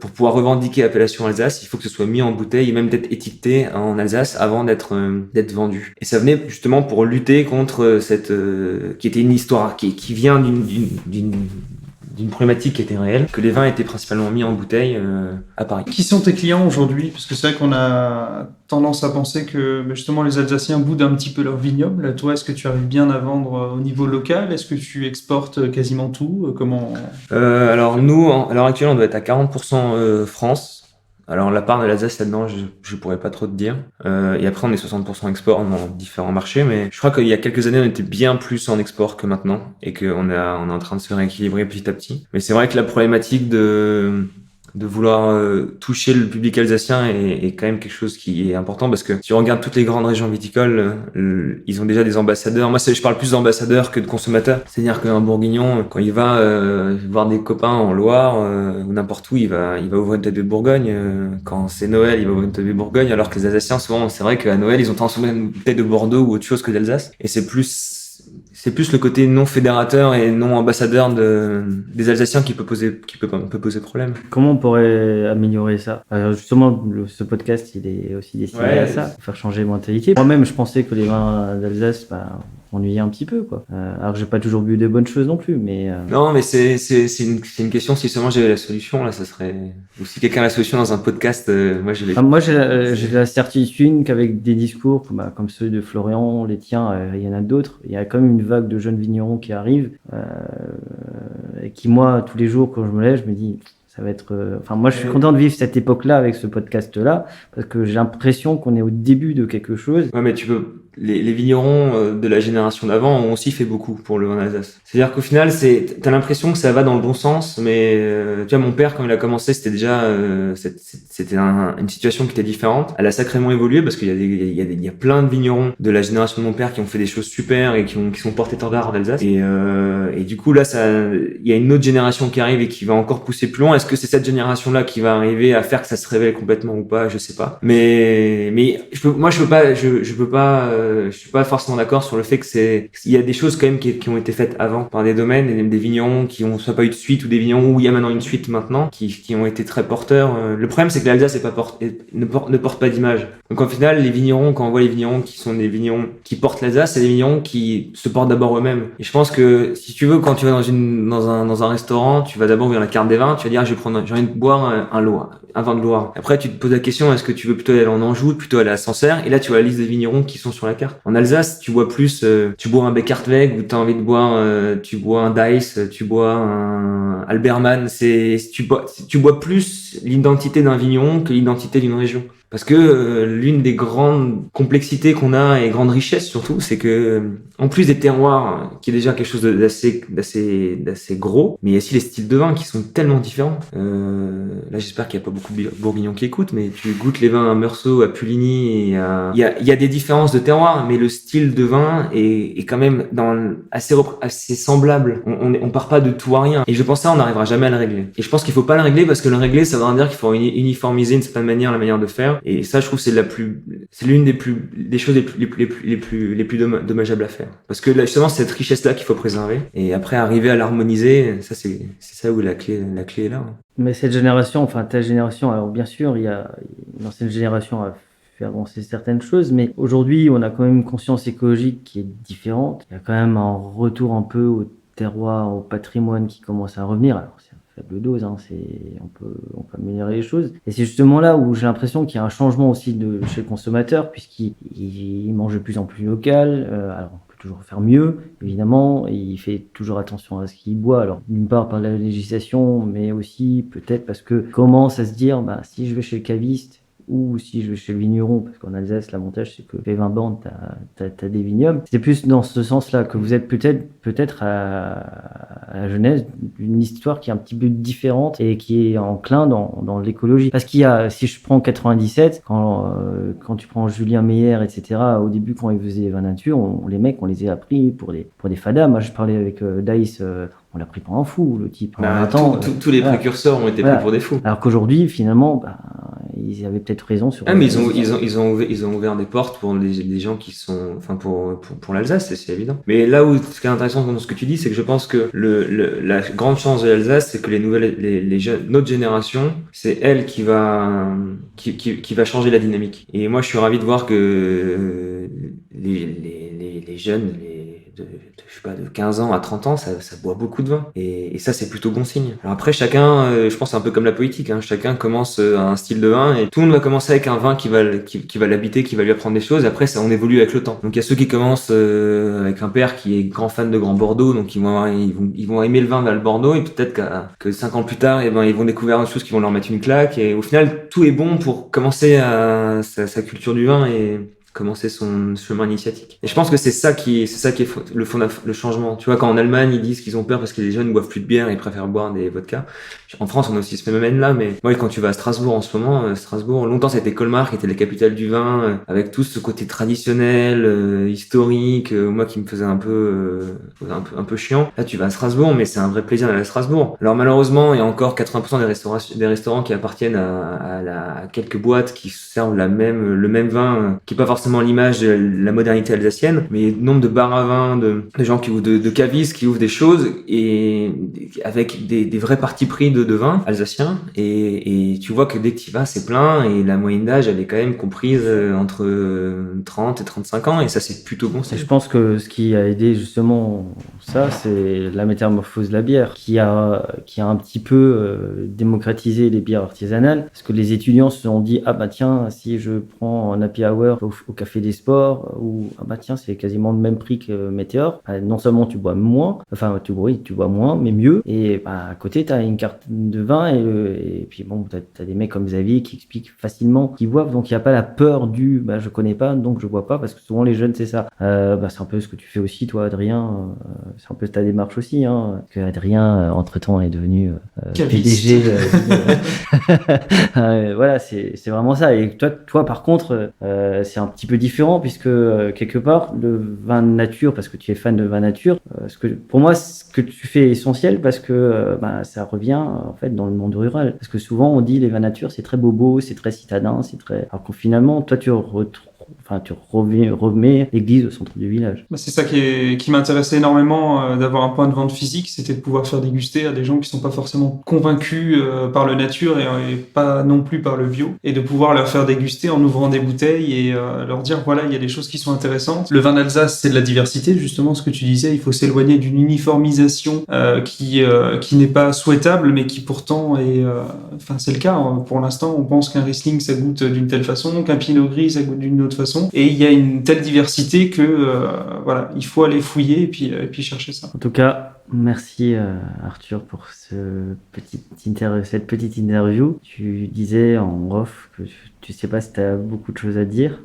pour pouvoir revendiquer l'appellation Alsace, il faut que ce soit mis en bouteille et même d'être étiqueté en Alsace avant d'être vendu. Et ça venait justement pour lutter contre cette qui était une histoire qui vient d'une problématique qui était réelle, que les vins étaient principalement mis en bouteille à Paris. Qui sont tes clients aujourd'hui? Parce que c'est vrai qu'on a tendance à penser que justement les Alsaciens boudent un petit peu leur vignoble. Toi, est-ce que tu arrives bien à vendre au niveau local? Est-ce que tu exportes quasiment tout? Comment? Alors nous, à l'heure actuelle, on doit être à 40% France. Alors la part de l'Alsace là-dedans, je pourrais pas trop te dire. Et après on est 60% export dans différents marchés, mais je crois qu'il y a quelques années on était bien plus en export que maintenant, et qu'on est en train de se rééquilibrer petit à petit. Mais c'est vrai que la problématique de vouloir toucher le public alsacien est quand même quelque chose qui est important, parce que si on regarde toutes les grandes régions viticoles, ils ont déjà des ambassadeurs. Moi, je parle plus d'ambassadeurs que de consommateurs. C'est-à-dire qu'un Bourguignon, quand il va voir des copains en Loire ou n'importe où, il va ouvrir une tête de Bourgogne. Quand c'est Noël, il va ouvrir une tête de Bourgogne, alors que les Alsaciens, souvent, c'est vrai qu'à Noël, ils ont tendance à ouvrir une tête de Bordeaux ou autre chose que d'Alsace. Et c'est plus le côté non fédérateur et non ambassadeur des Alsaciens qui peut poser problème. Comment on pourrait améliorer ça? Justement, ce podcast, il est aussi destiné à ça, faire changer les mentalités. Moi-même, je pensais que les vins d'Alsace m'ennuyaient un petit peu, quoi. Alors que j'ai pas toujours bu de bonnes choses non plus, mais. Non, mais c'est une question. Si seulement j'avais la solution, là, ça serait. Ou si quelqu'un a la solution dans un podcast, moi je l'ai. Moi, j'ai la certitude qu'avec des discours comme ceux de Florian, les tiens, il y en a d'autres. Il y a quand même une vague de jeunes vignerons qui arrivent, et qui, moi, tous les jours, quand je me lève, je me dis, ça va être. Moi, je suis content de vivre cette époque-là avec ce podcast-là, parce que j'ai l'impression qu'on est au début de quelque chose. Ouais, mais tu peux. Les vignerons de la génération d'avant ont aussi fait beaucoup pour le vin d'Alsace. C'est-à-dire qu'au final, t'as l'impression que ça va dans le bon sens, mais tu vois, mon père, quand il a commencé, c'était déjà c'était une situation qui était différente. Elle a sacrément évolué, parce qu'il y a plein de vignerons de la génération de mon père qui ont fait des choses super et qui sont porte-étendards d'Alsace. Et du coup là, il y a une autre génération qui arrive et qui va encore pousser plus loin. Est-ce que c'est cette génération-là qui va arriver à faire que ça se révèle complètement ou pas? Je sais pas. Mais je suis pas forcément d'accord sur le fait il y a des choses quand même qui ont été faites avant par des domaines, et des vignerons qui ont soit pas eu de suite, ou des vignerons où il y a maintenant une suite maintenant, qui ont été très porteurs. Le problème, c'est que l'Alsace ne porte pas d'image. Donc au final, les vignerons, quand on voit les vignerons qui sont des vignerons qui portent l'Alsace, c'est des vignerons qui se portent d'abord eux-mêmes. Et je pense que si tu veux, quand tu vas dans un restaurant, tu vas d'abord ouvrir la carte des vins, tu vas dire j'ai envie de boire un vin de Loire. Après, tu te poses la question, est-ce que tu veux plutôt aller en Anjou, plutôt aller à Sancerre? Et là, tu vois la liste des vignerons qui sont sur la carte. En Alsace, tu bois plus, tu bois un Beckartweg, ou t'as envie de boire, tu bois un Dice, tu bois un Alberman. Tu bois plus l'identité d'un vigneron que l'identité d'une région. Parce que l'une des grandes complexités qu'on a et grandes richesses surtout, c'est que en plus des terroirs, qui est déjà quelque chose d'assez gros, mais il y a aussi les styles de vin qui sont tellement différents. Là, j'espère qu'il n'y a pas beaucoup de bourguignons qui écoutent, mais tu goûtes les vins à Meursault, à Puligny, et il y a des différences de terroir, mais le style de vin est quand même assez semblable. On part pas de tout à rien. Et je pense ça, on n'arrivera jamais à le régler. Et je pense qu'il faut pas le régler parce que le régler, ça veut dire qu'il faut uniformiser une certaine manière la manière de faire. Et ça, je trouve, c'est l'une des choses les plus dommageables à faire. Parce que là, justement, c'est cette richesse-là qu'il faut préserver. Et après, arriver à l'harmoniser, ça, c'est ça où la clé est là. Mais cette génération, enfin ta génération, alors bien sûr, il y a une ancienne génération à faire avancer certaines choses, mais aujourd'hui, on a quand même une conscience écologique qui est différente. Il y a quand même un retour un peu au terroir, au patrimoine qui commence à revenir. Alors, c'est une faible dose, hein, on peut améliorer les choses. Et c'est justement là où j'ai l'impression qu'il y a un changement aussi chez le consommateur, puisqu'il mange de plus en plus local. Alors, on peut toujours faire mieux, évidemment, et il fait toujours attention à ce qu'il boit. Alors, d'une part par la législation, mais aussi peut-être parce que commence à se dire, si je vais chez le caviste, ou si je vais chez le vigneron, parce qu'en Alsace, l'avantage, c'est que les 20 bandes, t'as des vignobles. C'est plus dans ce sens-là que vous êtes peut-être à la genèse d'une histoire qui est un petit peu différente et qui est enclin dans l'écologie. Parce qu'il y a, si je prends 97, quand tu prends Julien Meyer, etc., au début, quand ils faisaient les vins nature, les mecs, on les a appris pour des fadas. Moi, je parlais avec Dice, on l'a pris pour un fou, le type. Tous les précurseurs ont été pris pour des fous. Alors qu'aujourd'hui, finalement, ils avaient peut-être raison sur. Mais ils ont ouvert des portes pour les gens qui sont, enfin pour l'Alsace, c'est évident. Mais là où ce qui est intéressant dans ce que tu dis, c'est que je pense que la grande chance de l'Alsace, c'est que les jeunes, notre génération, c'est elle qui va changer la dynamique. Et moi, je suis ravi de voir que les jeunes, je sais pas, de 15 ans à 30 ans, ça boit beaucoup de vin. Et ça, c'est plutôt bon signe. Alors après, chacun, je pense c'est un peu comme la politique, hein, chacun commence un style de vin et tout le monde va commencer avec un vin qui va l'habiter, qui va lui apprendre des choses. Et après, ça, on évolue avec le temps. Donc il y a ceux qui commencent avec un père qui est grand fan de Grand Bordeaux, donc ils vont aimer le vin vers le Bordeaux et peut-être que 5 ans plus tard, ils vont découvrir des choses qui vont leur mettre une claque. Et au final, tout est bon pour commencer sa culture du vin et commencer son chemin initiatique. Et je pense que c'est ça qui est le changement. Tu vois, quand en Allemagne, ils disent qu'ils ont peur parce que les jeunes boivent plus de bière et ils préfèrent boire des vodkas. En France, on a aussi ce phénomène-là, mais moi, quand tu vas à Strasbourg en ce moment, Strasbourg, longtemps, c'était Colmar qui était la capitale du vin, avec tout ce côté traditionnel, historique, moi qui me faisait un peu chiant. Là, tu vas à Strasbourg, mais c'est un vrai plaisir d'aller à Strasbourg. Alors malheureusement, il y a encore 80% des restaurants qui appartiennent à quelques boîtes qui servent le même vin, qui est pas forcément l'image de la modernité alsacienne, mais nombre de bars à vin, de gens qui ouvrent de cavistes, qui ouvrent des choses, et avec des vrais partis pris de vin alsacien, et tu vois que dès que tu y vas, c'est plein, et la moyenne d'âge, elle est quand même comprise entre 30 et 35 ans, et ça, c'est plutôt bon. Je pense que ce qui a aidé justement ça, c'est la métamorphose de la bière, qui a un petit peu démocratisé les bières artisanales, parce que les étudiants se sont dit, tiens, si je prends un happy hour au Café des Sports, ou tiens, c'est quasiment le même prix que Météor, non seulement tu bois moins, tu bois moins, mais mieux, et à côté, tu as une carte de vin, et puis bon, t'as des mecs comme Xavier qui expliquent facilement qu'ils boivent, donc il n'y a pas la peur je connais pas, donc je bois pas, parce que souvent les jeunes, c'est ça. C'est un peu ce que tu fais aussi, toi, Adrien, c'est un peu ta démarche aussi, hein, que Adrien, entre-temps, est devenu PDG. Voilà, c'est vraiment ça. Et toi par contre, c'est un petit peu différent, puisque quelque part, le vin nature, parce que tu es fan de vin nature, pour moi, ce que tu fais est essentiel, parce que ça revient en fait dans le monde rural, parce que souvent on dit les vins nature, c'est très bobo, c'est très citadin, alors que finalement toi tu remets l'église au centre du village. C'est ça qui m'intéressait énormément, d'avoir un point de vente physique, c'était de pouvoir faire déguster à des gens qui sont pas forcément convaincus par le nature et pas non plus par le bio, et de pouvoir leur faire déguster en ouvrant des bouteilles et leur dire voilà, il y a des choses qui sont intéressantes. Le vin d'Alsace, c'est de la diversité, justement ce que tu disais, il faut s'éloigner d'une uniformisation qui n'est pas souhaitable, mais qui pourtant est c'est le cas, hein. Pour l'instant on pense qu'un Riesling ça goûte d'une telle façon, qu'un Pinot Gris ça goûte d'une autre façon. façon. Et il y a une telle diversité que voilà, il faut aller fouiller et puis chercher ça. En tout cas, merci Arthur pour cette petite interview. Tu disais en off que tu sais pas si tu as beaucoup de choses à dire.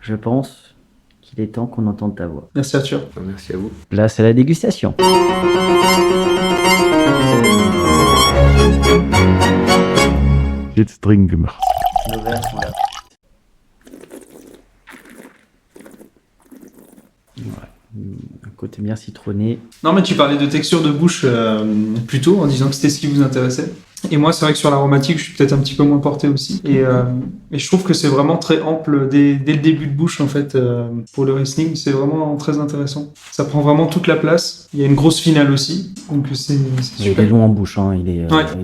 Je pense qu'il est temps qu'on entende ta voix. Merci Arthur. Merci à vous. Place à la dégustation. Jetzt trinken wir. Nos verres sont là. Ouais. Un côté bien citronné. Non, mais tu parlais de texture de bouche plus tôt en disant que c'était ce qui vous intéressait. Et moi, c'est vrai que sur l'aromatique, je suis peut-être un petit peu moins porté aussi. Et je trouve que c'est vraiment très ample dès le début de bouche, en fait, pour le Riesling. C'est vraiment très intéressant. Ça prend vraiment toute la place. Il y a une grosse finale aussi. Donc, c'est Il super. est long en bouche, hein. Il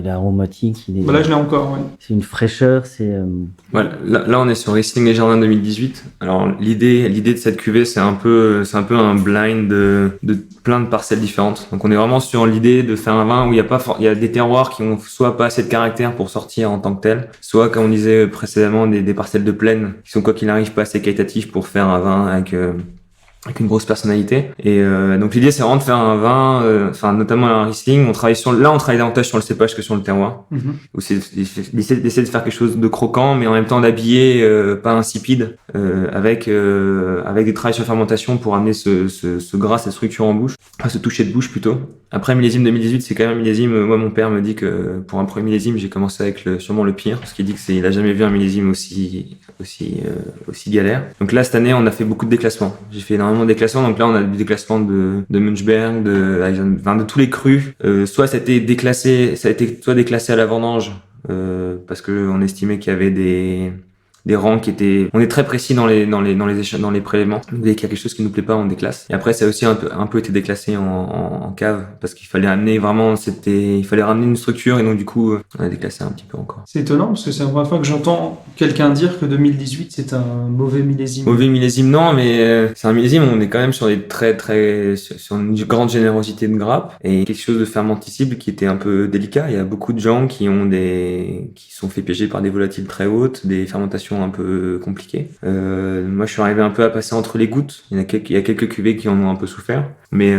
est aromatique. Bah là, je l'ai encore, ouais. C'est une fraîcheur, c'est... Voilà, là, on est sur Riesling Les Jardins 2018. Alors, l'idée de cette cuvée, c'est un peu un blind de plein de parcelles différentes. Donc, on est vraiment sur l'idée de faire un vin où il y a des terroirs qui ont soit pas assez de caractère pour sortir en tant que tel, soit, comme on disait précédemment, des parcelles de plaine qui sont, quoi qu'il arrive, pas assez qualitatifs pour faire un vin avec une grosse personnalité. Et donc l'idée, c'est vraiment de faire un vin, notamment un Riesling. On travaille davantage sur le cépage que sur le terroir. Où c'est d'essayer de faire quelque chose de croquant, mais en même temps d'habiller, pas insipide, avec des travails sur fermentation pour amener ce gras, cette structure en bouche, enfin ce toucher de bouche plutôt. Après, millésime 2018, c'est quand même un millésime. Moi, mon père me dit que pour un premier millésime, j'ai commencé avec sûrement le pire, parce qu'il dit il a jamais vu un millésime aussi galère. Donc là, cette année, on a fait beaucoup de déclassements. J'ai fait énormément de déclassements. Donc là, on a du déclassement de Munchberg, de tous les crus. Soit ça a été déclassé à la vendange, parce que on estimait qu'il y avait des rangs qui étaient, on est très précis dans les prélèvements. Dès qu'il y a quelque chose qui nous plaît pas, on déclasse. Et après, ça a aussi un peu été déclassé en cave, parce qu'il fallait ramener une structure, et donc du coup, on a déclassé un petit peu encore. C'est étonnant, parce que c'est la première fois que j'entends quelqu'un dire que 2018, c'est un mauvais millésime. Mauvais millésime, non, mais c'est un millésime où on est quand même sur sur une grande générosité de grappes, et quelque chose de fermenticible qui était un peu délicat. Il y a beaucoup de gens qui sont fait piéger par des volatiles très hautes, des fermentations un peu compliquées. Moi, je suis arrivé un peu à passer entre les gouttes. Il y a quelques cuvées qui en ont un peu souffert. Mais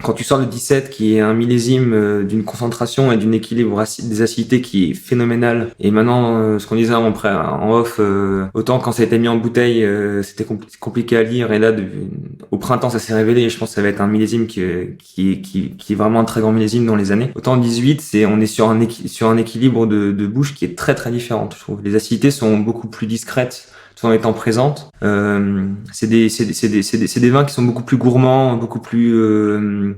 quand tu sors de 17, qui est un millésime d'une concentration et d'un équilibre des acidités qui est phénoménal, et maintenant, ce qu'on disait en off, autant quand ça a été mis en bouteille, c'était compliqué à lire, et là, au printemps, ça s'est révélé, et je pense que ça va être un millésime qui est vraiment un très grand millésime dans les années. Autant en 18, on est sur un équilibre de bouche qui est très très différent, je trouve. Les acidités sont beaucoup plus discrètes, tout en étant présentes. C'est des vins qui sont beaucoup plus gourmands, beaucoup plus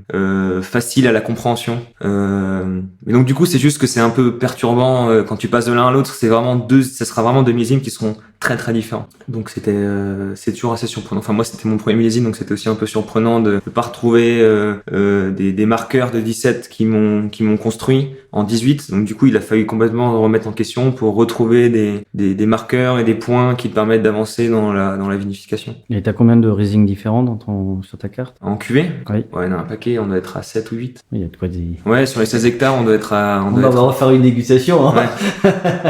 faciles à la compréhension. Et donc du coup, c'est juste que c'est un peu perturbant quand tu passes de l'un à l'autre. Ça sera vraiment deux millésimes qui seront très très différents. Donc c'est toujours assez surprenant. Enfin, moi, c'était mon premier millésime, donc c'était aussi un peu surprenant de pas retrouver des marqueurs de 17 qui m'ont construit en 18. Donc du coup, il a fallu complètement remettre en question pour retrouver des marqueurs et des points qui te permettent d'avancer dans la vinification. Et t'as combien de Riesling différents sur ta carte? En cuvée? Oui. Ouais, on a un paquet, on doit être à 7 ou 8. Il y a de quoi dire. Ouais, sur les 16 hectares, on doit être à... On va refaire une dégustation, hein. Ouais.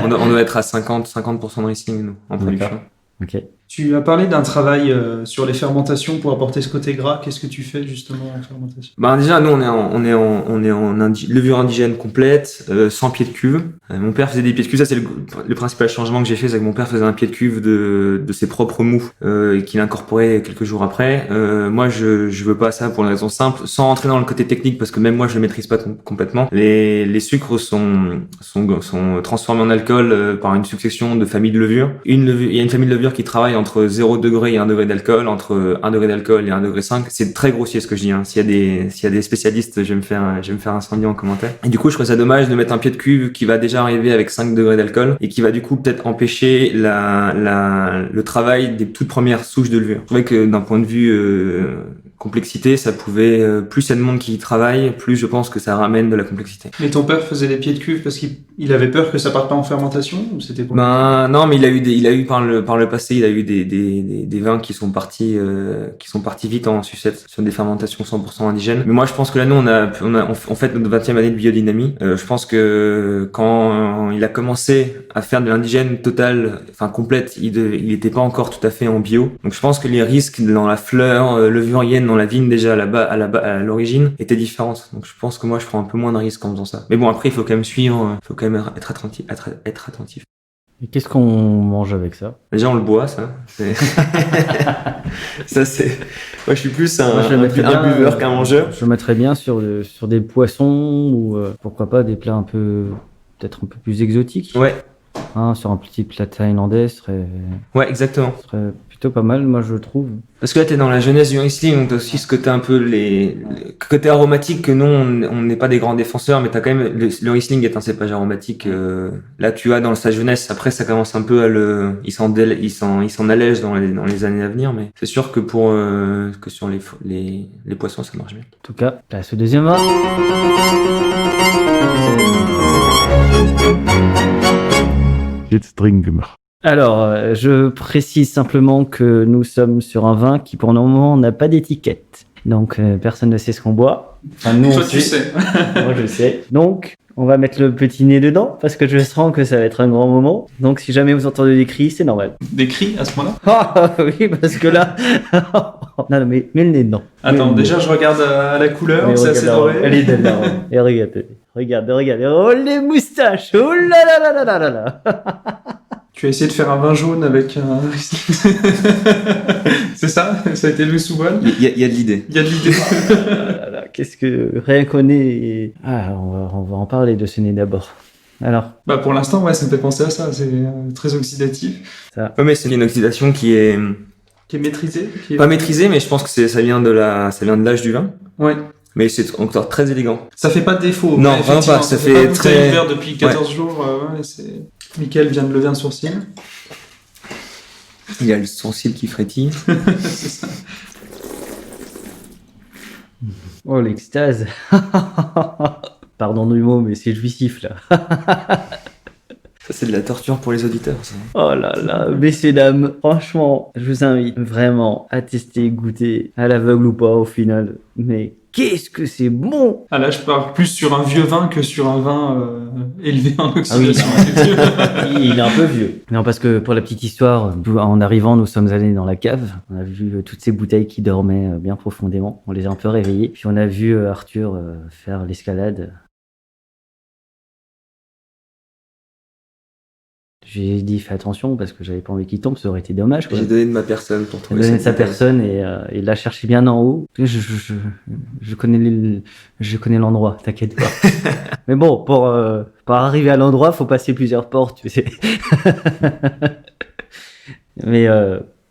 on doit être à 50% de Riesling, nous, en production. Ok. Tu as parlé d'un travail sur les fermentations pour apporter ce côté gras. Qu'est-ce que tu fais justement en fermentation? Déjà, nous, on est en levure indigène complète, sans pied de cuve. Mon père faisait des pieds de cuve. Ça, c'est le principal changement que j'ai fait, c'est que mon père faisait un pied de cuve de ses propres mous, qu'il incorporait quelques jours après. Moi, je veux pas ça pour une raison simple, sans rentrer dans le côté technique, parce que même moi, je le maîtrise pas complètement. Les sucres sont transformés en alcool par une succession de familles de levures. Il y a une famille de levures qui travaille entre 0 degré et 1 degré d'alcool, entre 1 degré d'alcool et 1 degré 5. C'est très grossier ce que je dis, hein. S'il y a des spécialistes, je vais me faire incendier en commentaire. Et du coup, je trouve ça dommage de mettre un pied de cuve qui va déjà arriver avec 5 degrés d'alcool et qui va du coup peut-être empêcher le travail des toutes premières souches de levure. Je trouvais que d'un point de vue complexité, ça pouvait, plus il y a de monde qui y travaille, plus je pense que ça ramène de la complexité. Mais ton père faisait des pieds de cuve parce qu'il avait peur que ça parte pas en fermentation ou c'était quoi? Ben non, mais il a eu par le passé, il a eu des vins qui sont partis vite en sucette sur des fermentations 100% indigènes. Mais moi je pense que là nous on fait notre 20e année de biodynamie. Je pense que quand il a commencé à faire de l'indigène total, enfin complète, il était pas encore tout à fait en bio. Donc je pense que les risques dans la fleur levurienne dans la vigne déjà à l'origine étaient différentes. Donc je pense que moi je prends un peu moins de risques en faisant ça. Mais bon après il faut quand même suivre, il faut quand même être attentif. Et qu'est-ce qu'on mange avec ça? Déjà on le boit ça. Ça c'est. Moi je suis plus un buveur qu'un mangeur. Je le mettrais bien sur des poissons ou pourquoi pas des plats peut-être un peu plus exotiques. Ouais. Sur un petit plat thaïlandais serait plutôt pas mal, moi je trouve. Parce que là t'es dans la jeunesse du Riesling, donc t'as aussi ce côté un peu côté aromatique que nous on n'est pas des grands défenseurs, mais t'as quand même le Riesling est un cépage aromatique. Là tu as dans sa jeunesse, après ça commence un peu il s'en allège dans les années à venir, mais c'est sûr que que sur les poissons ça marche bien. En tout cas, place au deuxième vin. Jetzt trinken wir. Alors, je précise simplement que nous sommes sur un vin qui, pour le moment, n'a pas d'étiquette. Donc, personne ne sait ce qu'on boit. Enfin, nous, Toi, on tu sais. Moi, je sais. Donc, on va mettre le petit nez dedans parce que je sens que ça va être un grand moment. Donc, si jamais vous entendez des cris, c'est normal. Des cris à ce moment-là? Ah oui, parce que là... non, mais mets le nez dedans. Attends, déjà je regarde à la couleur, c'est assez doré. Elle est belle là. Et regarde. Oh, les moustaches. Oh là là là là là là là. Tu as essayé de faire un vin jaune avec un... C'est ça? Ça a été le sous-vol? Il y a de l'idée. Il y a de l'idée. Ah là là, qu'est-ce que... Rien qu'on est... on va en parler de ce nez d'abord. Alors? Bah pour l'instant, ouais, ça me fait penser à ça. C'est très oxydatif. Ouais, mais c'est une oxydation qui est... Qui est maîtrisé? Pas maîtrisé, mais je pense que ça vient de l'âge du vin. Ouais. Mais c'est encore très élégant. Ça fait pas de défaut. Non, vraiment pas. Ça fait très... ouvert depuis 14 jours. Ouais, c'est... Mickaël vient de lever un sourcil. Il y a le sourcil qui frétille. C'est ça. Oh, l'extase. Pardon du mot, mais c'est jouissif, là. Ça, c'est de la torture pour les auditeurs, ça. Oh là là, messieurs, dames, franchement, je vous invite vraiment à tester, goûter, à l'aveugle ou pas, au final. Mais qu'est-ce que c'est bon! Ah là, je pars plus sur un vieux vin que sur un vin élevé en oxydation. Il est un peu vieux. Non, parce que pour la petite histoire, en arrivant, nous sommes allés dans la cave. On a vu toutes ces bouteilles qui dormaient bien profondément. On les a un peu réveillées. Puis on a vu Arthur faire l'escalade. J'ai dit fais attention parce que j'avais pas envie qu'il tombe, ça aurait été dommage. J'ai donné de ma personne pour trouver J'ai donné de sa bouteille. personne et il l'a cherché bien en haut. Je connais l'endroit, t'inquiète pas. Mais bon, pour arriver à l'endroit, faut passer plusieurs portes, tu sais. Mais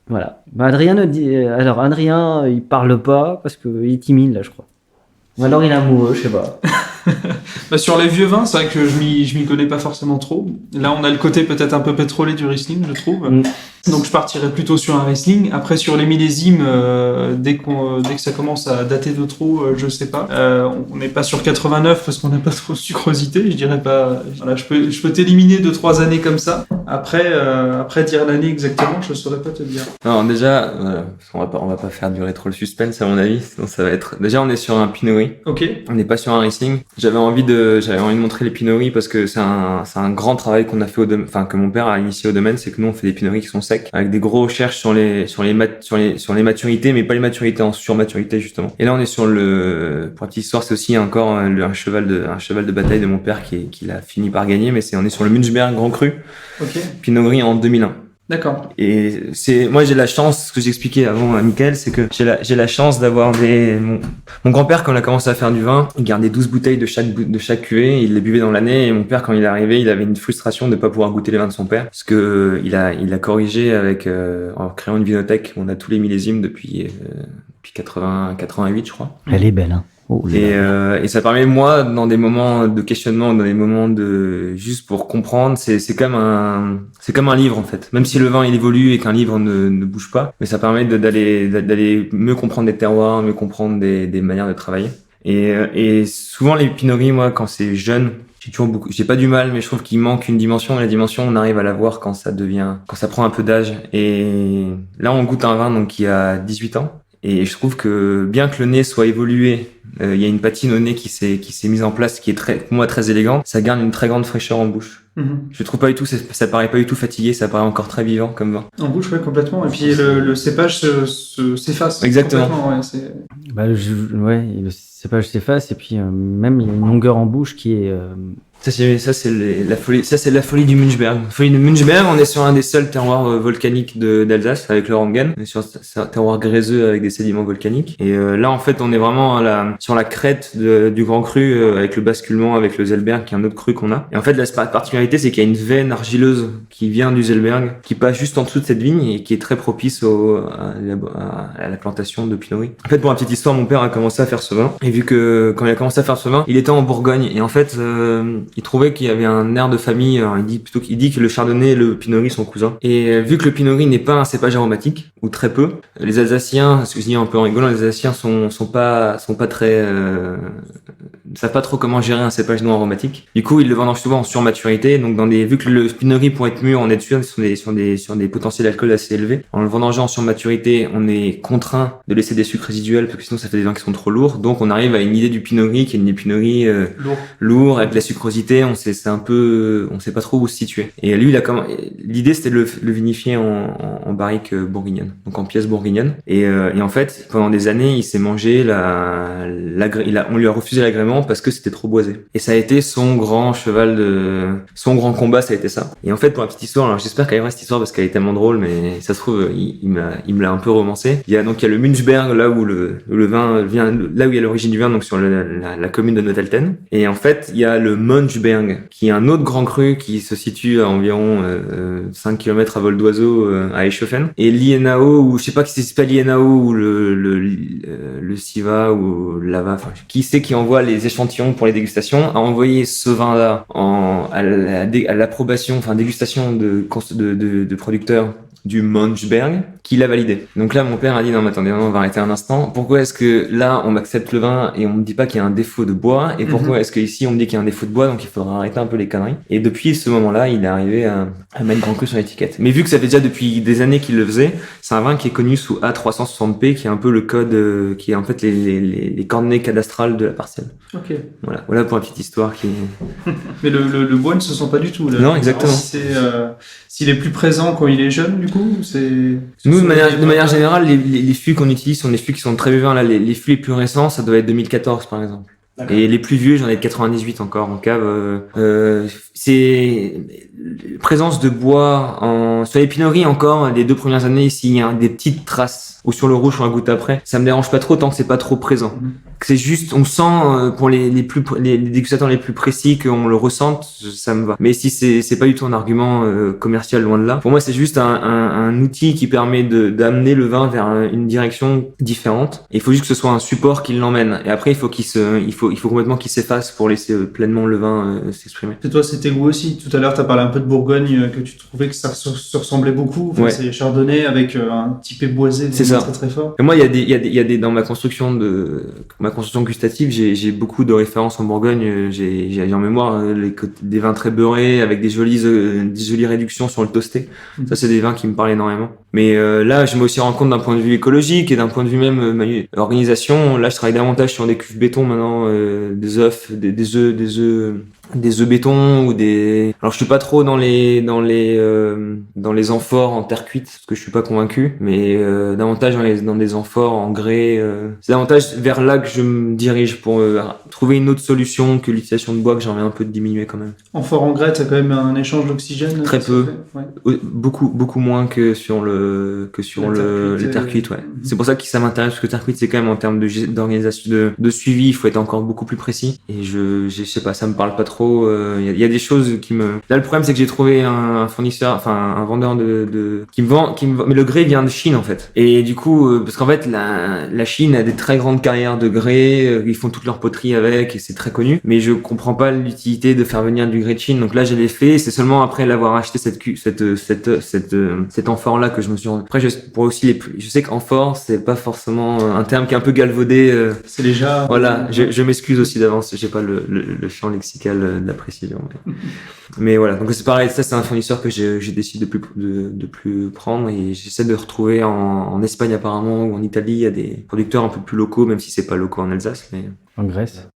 voilà. Bah, Adrien Adrien, il parle pas parce qu'il est timide là, je crois. Ou alors il est amoureux, je sais pas. Bah, sur les vieux vins, c'est vrai que je m'y connais pas forcément trop. Là, on a le côté peut-être un peu pétrolé du Riesling, je trouve. Donc, je partirais plutôt sur un Riesling. Après, sur les millésimes, dès que ça commence à dater de trop, je sais pas. On n'est pas sur 89 parce qu'on n'a pas trop de sucrosité. Je dirais pas. Voilà, je peux t'éliminer 2-3 années comme ça. Après, dire l'année exactement, je saurais pas te dire. Non, déjà, on va pas faire durer trop le suspense à mon avis, sinon ça va être. Déjà, on est sur un Pinot Gris. Ok. On n'est pas sur un Riesling. J'avais envie de montrer les Pinot Gris parce que c'est un grand travail qu'on a fait que mon père a initié au domaine, c'est que nous on fait des Pinot Gris qui sont secs, avec des gros recherches sur les maturités, mais pas les maturités en surmaturité justement. Et là on est sur pour la petite histoire, c'est aussi encore un cheval de bataille de mon père qu'il a fini par gagner, mais on est sur le Münchberg Grand Cru. Ok. Pinot Gris en 2001. D'accord. Et moi j'ai la chance, ce que j'expliquais avant à Mickaël, c'est que j'ai la chance d'avoir mon grand-père, quand il a commencé à faire du vin, il gardait 12 bouteilles de chaque cuvée, il les buvait dans l'année, et mon père, quand il est arrivé, il avait une frustration de pas pouvoir goûter les vins de son père, parce que il a corrigé en créant une vinothèque. On a tous les millésimes depuis 88, je crois. Elle est belle, hein. Oh là. Et ça permet, moi, dans des moments de questionnement, dans des moments de juste pour comprendre, c'est comme un livre en fait. Même si le vin il évolue et qu'un livre ne bouge pas, mais ça permet d'aller mieux comprendre des terroirs, mieux comprendre des manières de travailler. Et souvent les pinot-gris, moi, quand c'est jeune, j'ai pas du mal, mais je trouve qu'il manque une dimension. Et la dimension, on arrive à la voir quand ça prend un peu d'âge. Et là, on goûte un vin donc qui a 18 ans. Et je trouve que bien que le nez soit évolué, il y a une patine au nez qui s'est mise en place, qui est pour moi très élégante. Ça garde une très grande fraîcheur en bouche. Je trouve pas du tout, ça paraît pas du tout fatigué, ça paraît encore très vivant comme vin. En bouche, ouais, complètement. Et puis le cépage s'efface. Exactement. Ouais, Le cépage s'efface et puis même il y a une longueur en bouche qui est. Ça c'est la folie. Ça c'est la folie du Münchberg. La folie du Münchberg, on est sur un des seuls terroirs volcaniques d'Alsace avec le Ranghen. On est sur un terroir gréseux avec des sédiments volcaniques. Et là en fait on est vraiment sur la crête du Grand Cru avec le basculement avec le Zellberg qui est un autre cru qu'on a. Et en fait la particularité c'est qu'il y a une veine argileuse qui vient du Zellberg qui passe juste en dessous de cette vigne et qui est très propice à la plantation de Pinot Gris. En fait pour la petite histoire, mon père a commencé à faire ce vin et vu que quand il a commencé à faire ce vin, il était en Bourgogne et en fait il trouvait qu'il y avait un air de famille. Alors il dit que le chardonnay et le pinot gris sont cousins. Et vu que le pinot gris n'est pas un cépage aromatique, ou très peu, les Alsaciens, ce que je dis un peu en rigolant, les Alsaciens sont pas très, savent pas trop comment gérer un cépage non aromatique. Du coup, ils le vendent souvent en surmaturité. Donc vu que le pinot gris pour être mûr, on est sûr sur des potentiels d'alcool assez élevés. En le vendangeant en surmaturité, on est contraint de laisser des sucres résiduels parce que sinon ça fait des vins qui sont trop lourds. Donc on arrive à une idée du pinot gris qui est une pinot gris lourd avec de la sucrosité. On sait pas trop où se situer. Et lui, l'idée c'était de le vinifier en barrique bourguignonne, donc en pièces bourguignonnes. Et en fait, pendant des années, il s'est mangé on lui a refusé l'agrément parce que c'était trop boisé. Et ça a été son grand son grand combat, ça a été ça. Et en fait, pour la petite histoire, alors j'espère qu'elle reste cette histoire parce qu'elle est tellement drôle, mais ça se trouve, il me l'a un peu romancé. Il y a le Münchberg, là où le vin vient, là où il y a l'origine du vin, donc sur la commune de Notelten. Et en fait, il y a le Münchberg, qui est un autre grand cru qui se situe à environ 5 km à vol d'oiseau à Eschhofen. Et l'Ienao, ou je sais pas si c'est pas l'Ienao ou le Siva ou l'Ava, enfin qui c'est qui envoie les échantillons pour les dégustations, a envoyé ce vin-là à l'approbation, enfin dégustation de producteurs du Münchberg, qui l'a validé. Donc là, mon père a dit, non, mais attendez, on va arrêter un instant. Pourquoi est-ce que là, on m'accepte le vin et on me dit pas qu'il y a un défaut de bois? Et pourquoi est-ce que ici, on me dit qu'il y a un défaut de bois, donc il faudra arrêter un peu les conneries? Et depuis ce moment-là, il est arrivé à mettre Grand Cru sur l'étiquette. Mais vu que ça fait déjà depuis des années qu'il le faisait, c'est un vin qui est connu sous A360P, qui est un peu le code, qui est en fait les coordonnées cadastrales de la parcelle. Ok. Voilà pour la petite histoire qui Mais le bois ne se sent pas du tout, là. Non, exactement. S'il est plus présent quand il est jeune, du coup, Nous, de manière générale, les fûts qu'on utilise sont des fûts qui sont très vivants. Là, les fûts les plus récents, ça doit être 2014, par exemple. D'accord. Et les plus vieux, j'en ai de 98 encore en cave. C'est présence de bois sur les Pinot Gris encore. Les 2 premières années, ici, il y a des petites traces. Ou sur le rouge, on la goûte après. Ça me dérange pas trop tant que c'est pas trop présent. C'est juste, on sent pour les dégustateurs les plus précis qu'on le ressente, ça me va. Mais si c'est pas du tout un argument commercial, loin de là. Pour moi, c'est juste un outil qui permet d'amener le vin vers une direction différente. Et il faut juste que ce soit un support qui l'emmène. Et après, il faut complètement qu'il s'efface pour laisser pleinement le vin s'exprimer. Et toi, c'était goût aussi. Tout à l'heure, t'as parlé un peu de Bourgogne, que tu trouvais que ça se ressemblait beaucoup. Enfin, ouais. C'est Chardonnay avec un typé boisé. C'est ça. Très très fort. Et moi, il y a des dans ma construction gustative, j'ai beaucoup de références en Bourgogne. J'ai en mémoire des vins très beurrés avec des jolies réductions sur le toasté. Ça, c'est des vins qui me parlent énormément. Mais là, je me aussi rends compte d'un point de vue écologique et d'un point de vue même organisation. Là, je travaille davantage sur des cuves béton maintenant, des œufs béton ou des. Alors, je suis pas trop dans les amphores en terre cuite parce que je suis pas convaincu, mais davantage dans des amphores en grès. C'est davantage vers là que je me dirige pour trouver une autre solution que l'utilisation de bois que j'ai envie un peu de diminuer quand même. Amphore en grès, t'as quand même un échange d'oxygène. Très peu, ouais. beaucoup moins que sur les terres cuites, ouais. C'est pour ça que ça m'intéresse parce que terre cuite c'est quand même en termes d'organisation de suivi, il faut être encore beaucoup plus précis. Et je sais pas, ça me parle pas trop. trop. Il y a des choses qui me. Là, le problème, c'est que j'ai trouvé un fournisseur, enfin un vendeur qui me vend, mais le grès vient de Chine en fait. Et du coup, parce qu'en fait, la Chine a des très grandes carrières de grès. Ils font toute leur poterie avec, et c'est très connu. Mais je comprends pas l'utilité de faire venir du grès de Chine. Donc là, je l'ai fait. C'est seulement après l'avoir acheté cet amphore là que je me suis. Après, je sais qu'amphore, c'est pas forcément un terme qui est un peu galvaudé. C'est déjà. Voilà, je m'excuse aussi d'avance, j'ai pas le champ lexical de la précision. Mais voilà, donc c'est pareil, ça c'est un fournisseur que j'ai décidé de plus prendre, et j'essaie de retrouver en Espagne apparemment, ou en Italie, il y a des producteurs un peu plus locaux, même si c'est pas locaux en Alsace. Mais... En Grèce.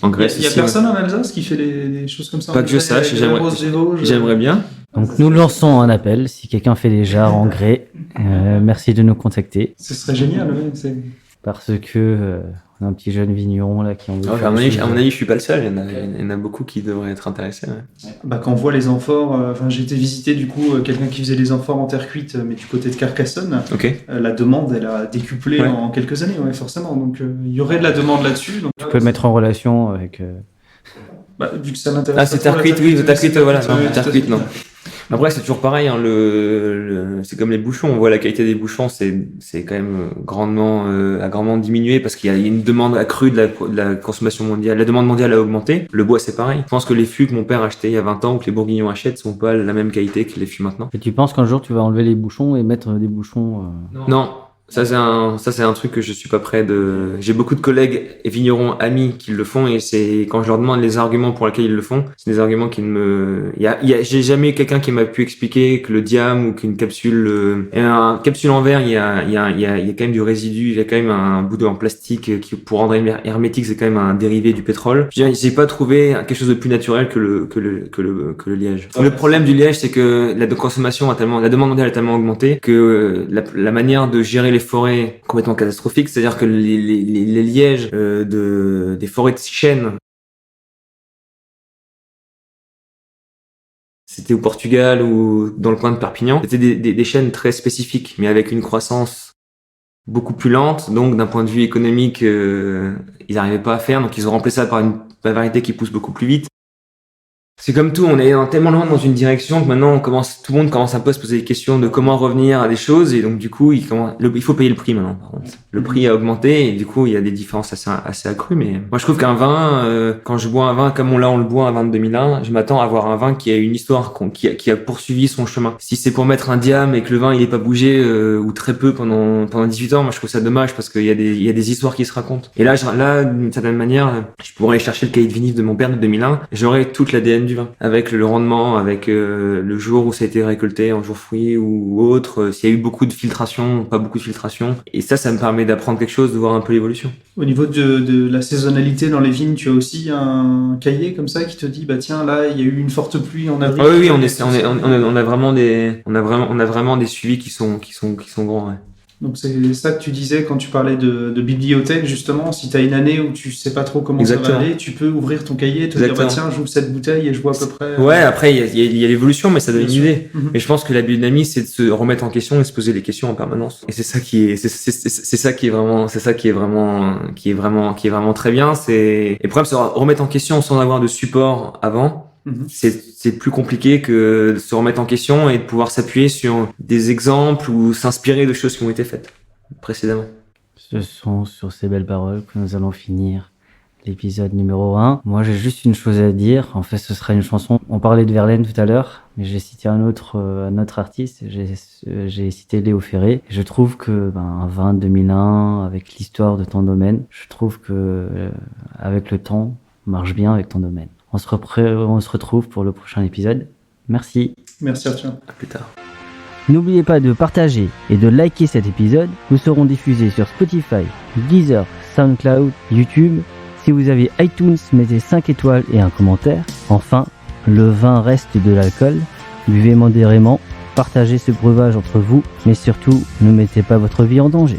En Grèce. Il y a personne en Alsace qui fait des choses comme ça. Pas que je sache, j'aimerais bien. Donc nous lançons un appel, si quelqu'un fait des jarres en grès, merci de nous contacter. Ce serait génial, ouais. Parce que on a un petit jeune vigneron là qui en veut. À mon avis, je suis pas le seul, il y en a beaucoup qui devraient être intéressés. Ouais. Bah, quand on voit les amphores, j'ai été visiter du coup quelqu'un qui faisait les amphores en terre cuite, mais du côté de Carcassonne. Okay. La demande, elle a décuplé en quelques années, ouais, forcément. Donc il y aurait de la demande là-dessus. Donc, tu peux le mettre en relation avec. Vu que ça m'intéresse. Ah, c'est terre cuite, oui, terre cuite, voilà. Terre cuite, non. Après, c'est toujours pareil, hein, c'est comme les bouchons. On voit la qualité des bouchons, c'est quand même a grandement diminué parce qu'il y a une demande accrue de la consommation mondiale. La demande mondiale a augmenté. Le bois, c'est pareil. Je pense que les fûts que mon père achetait il y a 20 ans ou que les Bourguignons achètent sont pas la même qualité que les fûts maintenant. Et tu penses qu'un jour tu vas enlever les bouchons et mettre des bouchons Non. Ça c'est un truc que je suis pas prêt de. J'ai beaucoup de collègues et vignerons amis qui le font, et c'est quand je leur demande les arguments pour lesquels ils le font, c'est des arguments qui ne me. J'ai jamais eu quelqu'un qui m'a pu expliquer que le diam ou qu'une capsule, une capsule en verre, il y a quand même du résidu, il y a quand même un bout en plastique qui pour rendre hermétique, c'est quand même un dérivé du pétrole. J'ai pas trouvé quelque chose de plus naturel que le liège. Le problème du liège, c'est que la demande mondiale a tellement augmenté que la manière de gérer les forêts complètement catastrophiques, c'est-à-dire que les lièges des forêts de chênes, c'était au Portugal ou dans le coin de Perpignan, c'était des chênes très spécifiques, mais avec une croissance beaucoup plus lente, donc d'un point de vue économique, ils n'arrivaient pas à faire, donc ils ont remplacé ça par une variété qui pousse beaucoup plus vite. C'est comme tout, on est tellement loin dans une direction que maintenant tout le monde commence un peu à se poser des questions de comment revenir à des choses, et donc du coup il faut payer le prix maintenant. Par contre, le prix a augmenté et du coup il y a des différences assez accrues. Mais moi je trouve qu'un vin, quand je bois un vin comme on le boit un vin de 2001, je m'attends à avoir un vin qui a une histoire, qui a poursuivi son chemin. Si c'est pour mettre un diam et que le vin il est pas bougé ou très peu pendant 18 ans, moi je trouve ça dommage parce qu'il y a des histoires qui se racontent. Et là d'une certaine manière, je pourrais aller chercher le cahier de vinif de mon père de 2001, j'aurais toute l'ADN du vin, avec le rendement, avec le jour où ça a été récolté, en jour fruit ou autre, s'il y a eu beaucoup de filtration, pas beaucoup de filtration. Et ça me permet d'apprendre quelque chose, de voir un peu l'évolution. Au niveau de la saisonnalité dans les vignes, tu as aussi un cahier comme ça qui te dit bah tiens là il y a eu une forte pluie en avril. Oui, on a vraiment des suivis qui sont grands. Ouais. Donc c'est ça que tu disais quand tu parlais de bibliothèque, justement, si tu as une année où tu sais pas trop comment Exactement. Ça va aller, tu peux ouvrir ton cahier et te dire bah tiens j'ouvre cette bouteille et je vois à peu près... Ouais, après il y a l'évolution, mais ça donne une idée. Mais je pense que la biodynamie, c'est de se remettre en question et se poser des questions en permanence. Et c'est ça qui est vraiment très bien. Et le problème, c'est de remettre en question sans avoir de support avant. C'est plus compliqué que de se remettre en question et de pouvoir s'appuyer sur des exemples ou s'inspirer de choses qui ont été faites précédemment. Ce sont sur ces belles paroles que nous allons finir l'épisode numéro 1. Moi, j'ai juste une chose à dire. En fait, ce sera une chanson. On parlait de Verlaine tout à l'heure, mais j'ai cité un autre artiste. J'ai cité Léo Ferré. Je trouve que un vin de 2001 avec l'histoire de ton domaine, je trouve que avec le temps, marche bien avec ton domaine. On se retrouve pour le prochain épisode. Merci. Merci Arthur. À plus tard. N'oubliez pas de partager et de liker cet épisode. Nous serons diffusés sur Spotify, Deezer, SoundCloud, YouTube. Si vous avez iTunes, mettez 5 étoiles et un commentaire. Enfin, le vin reste de l'alcool. Buvez modérément, partagez ce breuvage entre vous, mais surtout, ne mettez pas votre vie en danger.